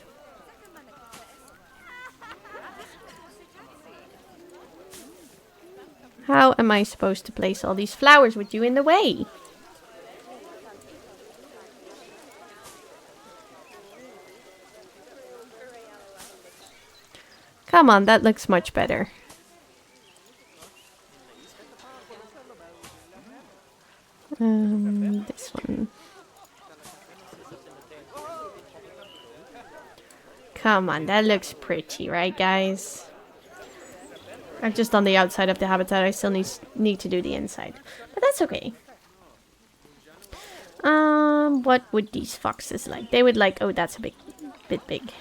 How am I supposed to place all these flowers with you in the way? Come on, that looks much better. This one. Come on, that looks pretty, right, guys? I've just done the outside of the habitat. I still need to do the inside. But that's okay. What would these foxes like? They would like... Oh, that's a bit big.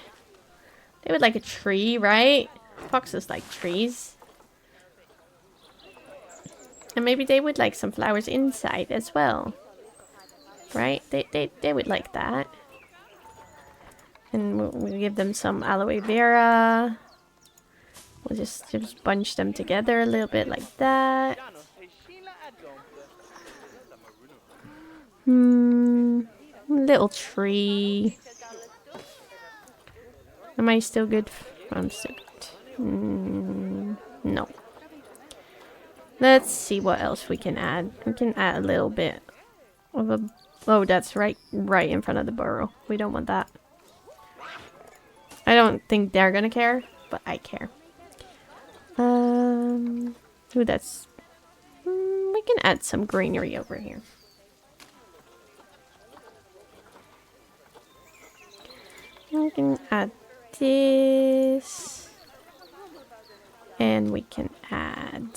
They would like a tree, right? Foxes like trees. And maybe they would like some flowers inside as well. Right? They would like that. And we'll give them some aloe vera. We'll just bunch them together a little bit like that. Little tree. Am I still good? I'm still good. No. Let's see what else we can add. We can add a little bit of a... Oh, that's right in front of the burrow. We don't want that. I don't think they're gonna care, but I care. Ooh, that's... we can add some greenery over here. We can add this. And we can add...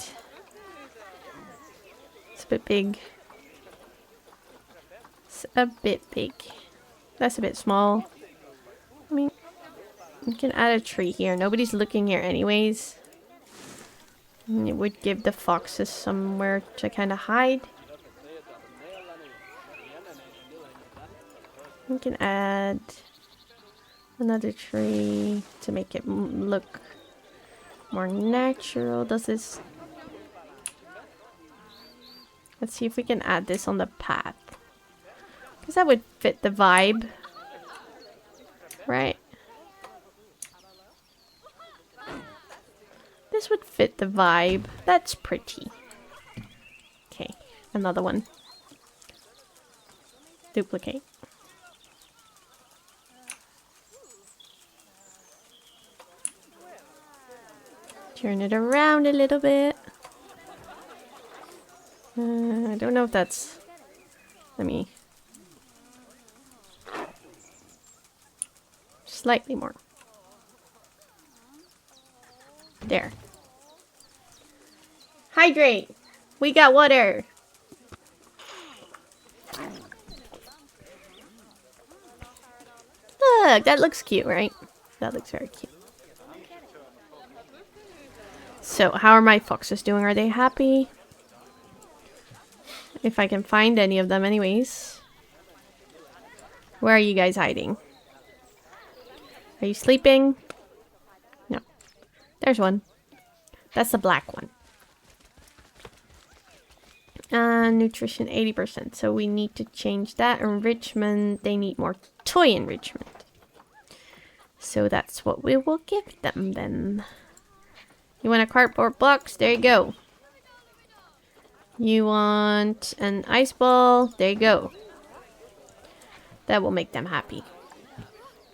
It's a bit big. It's a bit big. That's a bit small. I mean, we can add a tree here. Nobody's looking here anyways. And it would give the foxes somewhere to kind of hide. We can add another tree to make it look more natural. Does this... Let's see if we can add this on the path. Because that would fit the vibe. Right? This would fit the vibe. That's pretty. Okay, another one. Duplicate. Turn it around a little bit. I don't know if that's... Let me... Slightly more. There. Hydrate! We got water! Look, that looks cute, right? That looks very cute. So, how are my foxes doing? Are they happy? If I can find any of them anyways. Where are you guys hiding? Are you sleeping? No. There's one. That's the black one. Nutrition 80%. So we need to change that. Enrichment. They need more toy enrichment. So that's what we will give them then. You want a cardboard box? There you go. You want an ice ball? There you go. That will make them happy.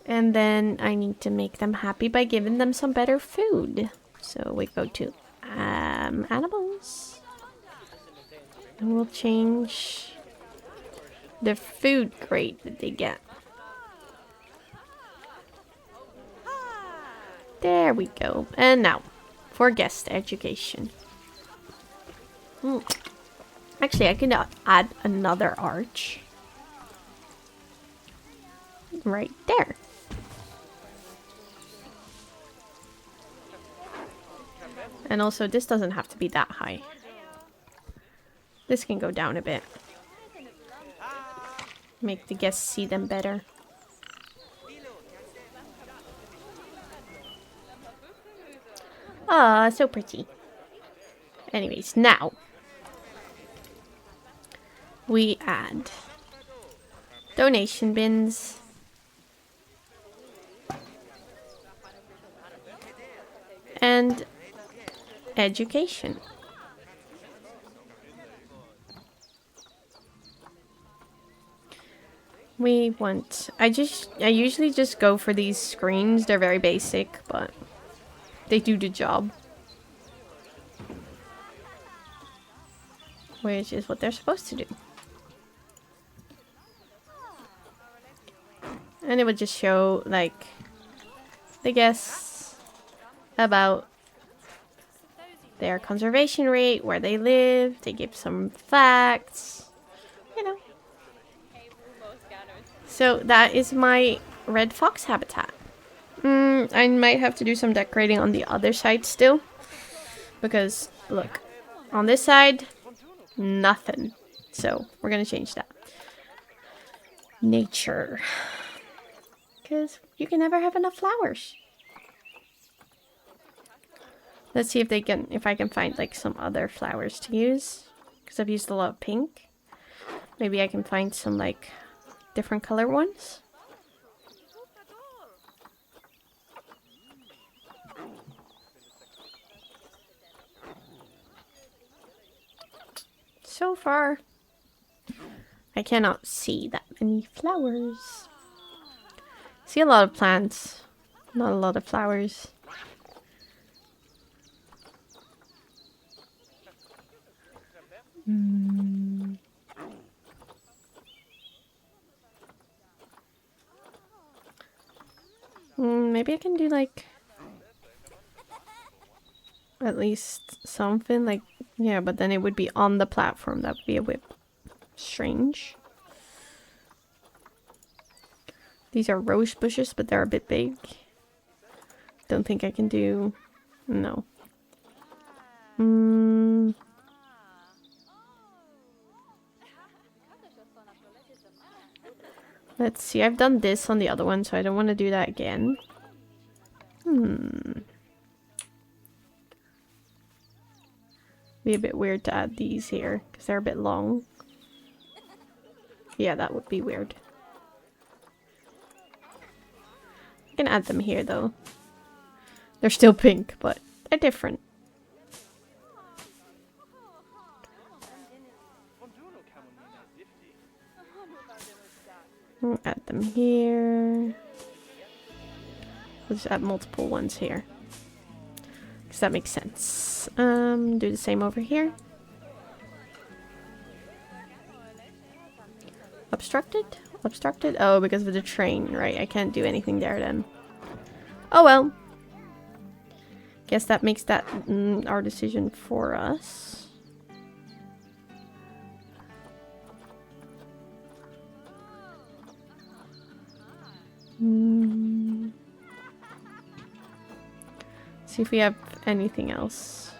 And then I need to make them happy by giving them some better food. So we go to animals. And we'll change the food grade that they get. There we go. And now, for guest education. Actually, I can add another arch. Right there. And also, this doesn't have to be that high. This can go down a bit. Make the guests see them better. Ah, so pretty. Anyways, now we add donation bins. And education. We want... I usually just go for these screens. They're very basic, but they do the job. Which is what they're supposed to do. And it would just show, like, the guests about their conservation rate, where they live. They give some facts, you know. So that is my red fox habitat. I might have to do some decorating on the other side still. Because, look, on this side, nothing. So we're going to change that. Nature. Because you can never have enough flowers. Let's see if I can find like some other flowers to use. Because I've used a lot of pink. Maybe I can find some like different color ones. So far, I cannot see that many flowers. See a lot of plants, not a lot of flowers. Maybe I can do like at least something like, yeah, but then it would be on the platform. That would be a bit strange. These are rose bushes, but they're a bit big. Don't think I can do... No. Let's see. I've done this on the other one, so I don't want to do that again. Be a bit weird to add these here, because they're a bit long. Yeah, that would be weird. I can add them here, though. They're still pink, but they're different. We'll add them here. We'll just add multiple ones here. Because that makes sense. Do the same over here. Obstructed? Obstructed? Oh, because of the train. Right, I can't do anything there then. Oh well. Guess that makes that our decision for us. See if we have anything else.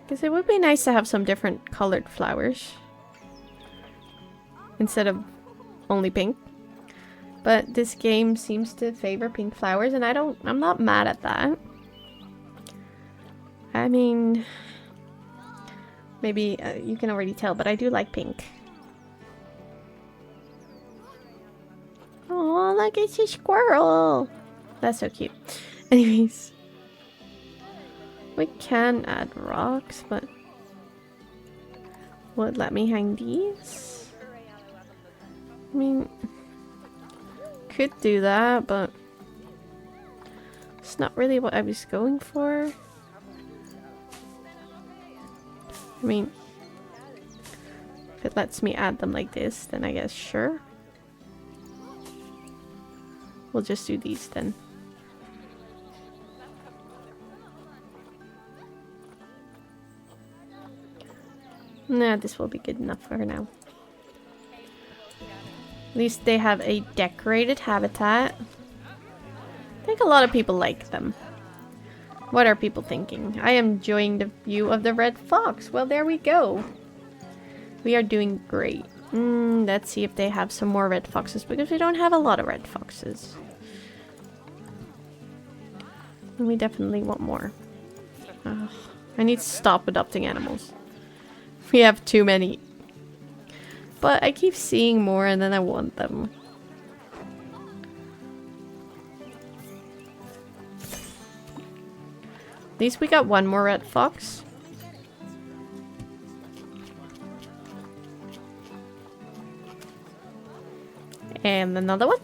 Because it would be nice to have some different colored flowers. Instead of only pink. But this game seems to favor pink flowers, and I'm not mad at that. I mean, maybe you can already tell, but I do like pink. Oh, look, it's a squirrel. That's so cute. Anyways. We can add rocks, but will it let me hang these? I mean, could do that, but it's not really what I was going for. I mean, if it lets me add them like this, then I guess sure. We'll just do these then. Nah, this will be good enough for now. At least they have a decorated habitat. I think a lot of people like them. What are people thinking? I am enjoying the view of the red fox. Well, there we go. We are doing great. Let's see if they have some more red foxes, because we don't have a lot of red foxes. And we definitely want more. I need to stop adopting animals. We have too many. But I keep seeing more and then I want them. At least we got one more red fox. And another one.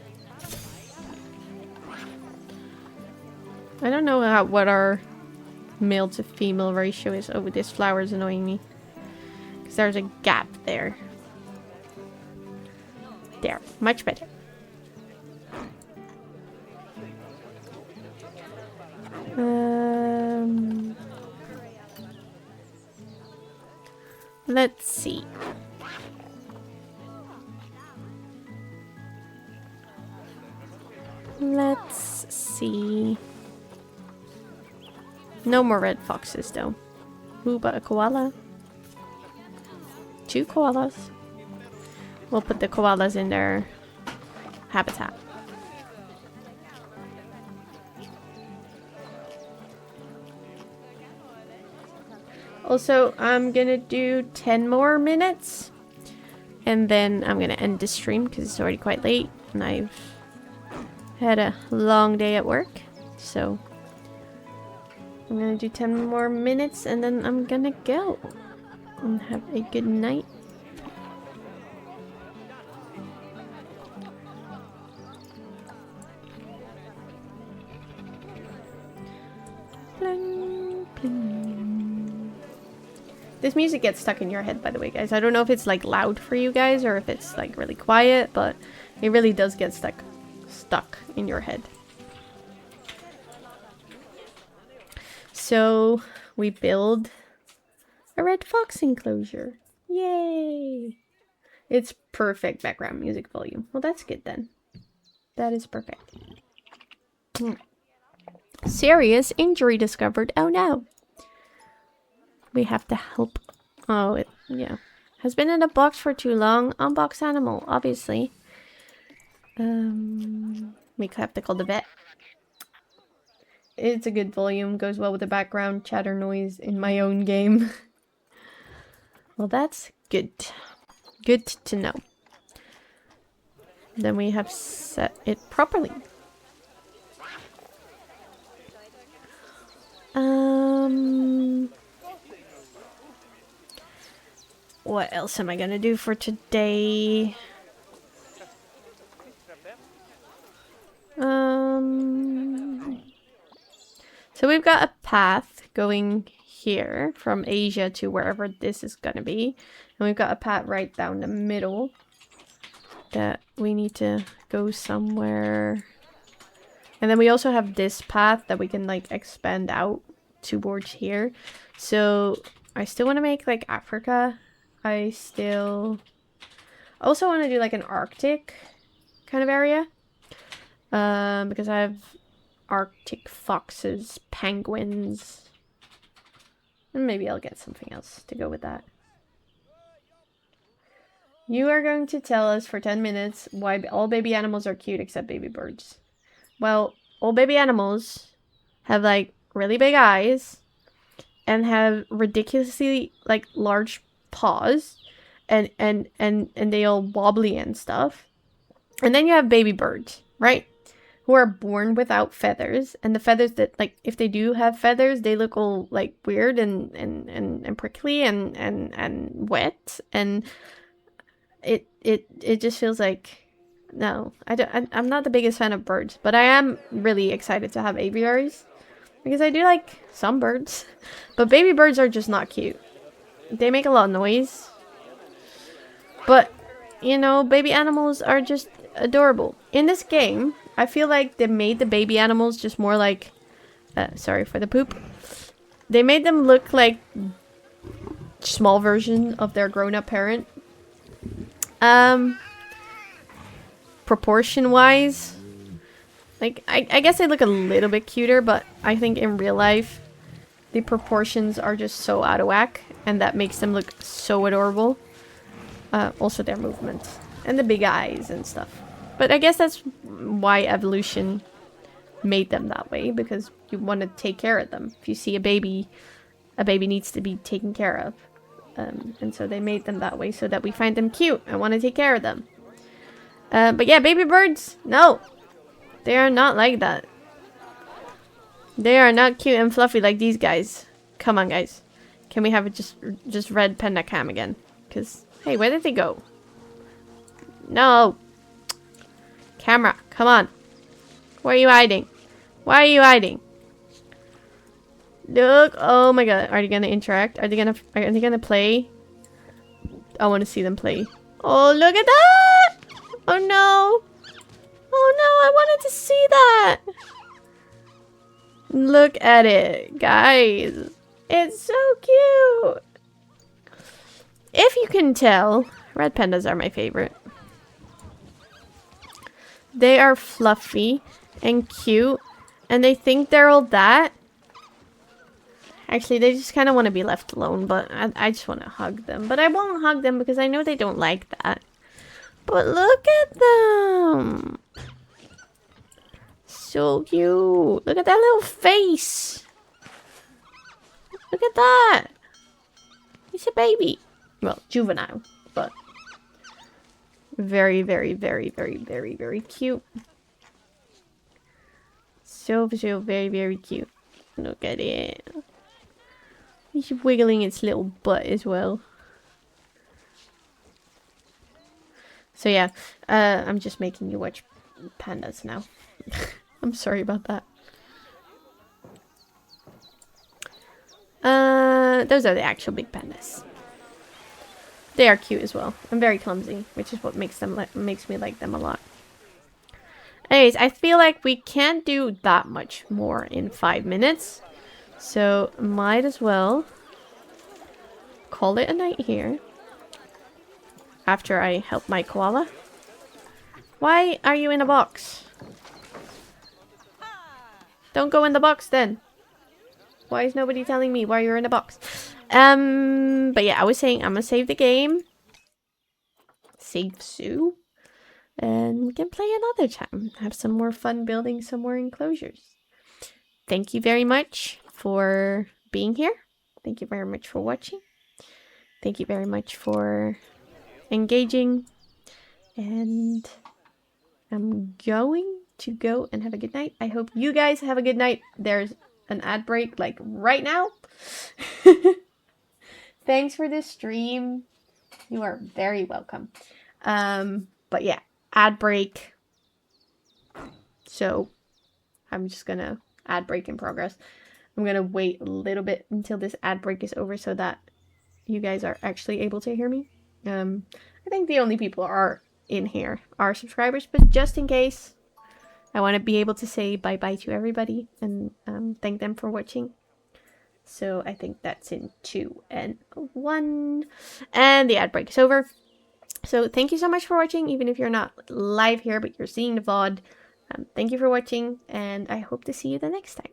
I don't know what our male to female ratio is. Oh, this flower is annoying me. Because there's a gap there. There, much better. Let's see. Let's see. No more red foxes though. Ooh, but a koala. 2 koalas. We'll put the koalas in their habitat. Also, I'm gonna do 10 more minutes. And then I'm gonna end the stream because it's already quite late. And I've had a long day at work. So I'm gonna do 10 more minutes and then I'm gonna go. And have a good night. Bling, bling. This music gets stuck in your head, by the way, guys. I don't know if it's like loud for you guys or if it's like really quiet, but it really does get stuck in your head. So we build a red fox enclosure. Yay! It's perfect background music volume. Well, that's good then. That is perfect. Serious injury discovered. Oh no. We have to help. Oh, yeah. Has been in a box for too long. Unbox animal, obviously. We have to call the vet. It's a good volume. Goes well with the background chatter noise in my own game. Well, that's good. Good to know. Then we have set it properly. What else am I gonna do for today? So we've got a path going here from Asia to wherever this is gonna be. And we've got a path right down the middle that we need to go somewhere. And then we also have this path that we can like expand out towards here. So I still want to make like Africa. I also want to do like an Arctic kind of area. Because I have Arctic foxes, penguins. And maybe I'll get something else to go with that. You are going to tell us for 10 minutes why all baby animals are cute except baby birds. Well, all baby animals have like really big eyes and have ridiculously like large paws and they all wobbly and stuff. And then you have baby birds, right? Who are born without feathers, and the feathers that like if they do have feathers, they look all like weird and prickly and wet, and it just feels like no. I'm not the biggest fan of birds, but I am really excited to have aviaries because I do like some birds, but baby birds are just not cute. They make a lot of noise, but you know, baby animals are just adorable. In this game, I feel like they made the baby animals just more like sorry for the poop. They made them look like small version of their grown-up parent. Proportion-wise, like, I guess they look a little bit cuter, but I think in real life, the proportions are just so out of whack, and that makes them look so adorable. Also their movements, and the big eyes and stuff. But I guess that's why evolution made them that way, because you want to take care of them. If you see a baby needs to be taken care of. And so they made them that way so that we find them cute and want to take care of them. But yeah, baby birds, no. They are not like that. They are not cute and fluffy like these guys. Come on, guys. Can we have it just red panda cam again? Because, hey, where did they go? No. Camera, come on. Where are you hiding? Why are you hiding? Look, oh my god. Are they gonna interact? Are they gonna play? I want to see them play. Oh, look at that! Oh no. Oh no, I wanted to see that. Look at it, guys. It's so cute. If you can tell, red pandas are my favorite. They are fluffy and cute, and they think they're all that. Actually, they just kind of want to be left alone, but I just want to hug them. But I won't hug them because I know they don't like that. But look at them. So cute. Look at that little face. Look at that. He's a baby. Well, juvenile, but very, very, very, very, very, very cute. So very, very cute. Look at it. He's wiggling its little butt as well. So yeah, I'm just making you watch pandas now. I'm sorry about that. Those are the actual big pandas. They are cute as well. And very clumsy, which is what makes me like them a lot. Anyways, I feel like we can't do that much more in 5 minutes. So, might as well call it a night here. After I help my koala. Why are you in a box? Don't go in the box then. Why is nobody telling me why you're in a box? But yeah, I was saying I'm gonna save the game. Save Sue. And we can play another time. Have some more fun building some more enclosures. Thank you very much for being here. Thank you very much for watching. Thank you very much for engaging. And I'm going to go and have a good night. I hope you guys have a good night. There's an ad break like right now. Thanks for this stream. You are very welcome. But yeah, ad break. So I'm just gonna ad break in progress. I'm gonna wait a little bit until this ad break is over so that you guys are actually able to hear me. I think the only people are in here are subscribers, but just in case, I want to be able to say bye-bye to everybody and thank them for watching. So I think that's in 2 and 1. And the ad break is over. So thank you so much for watching, even if you're not live here, but you're seeing the VOD. Thank you for watching, and I hope to see you the next time.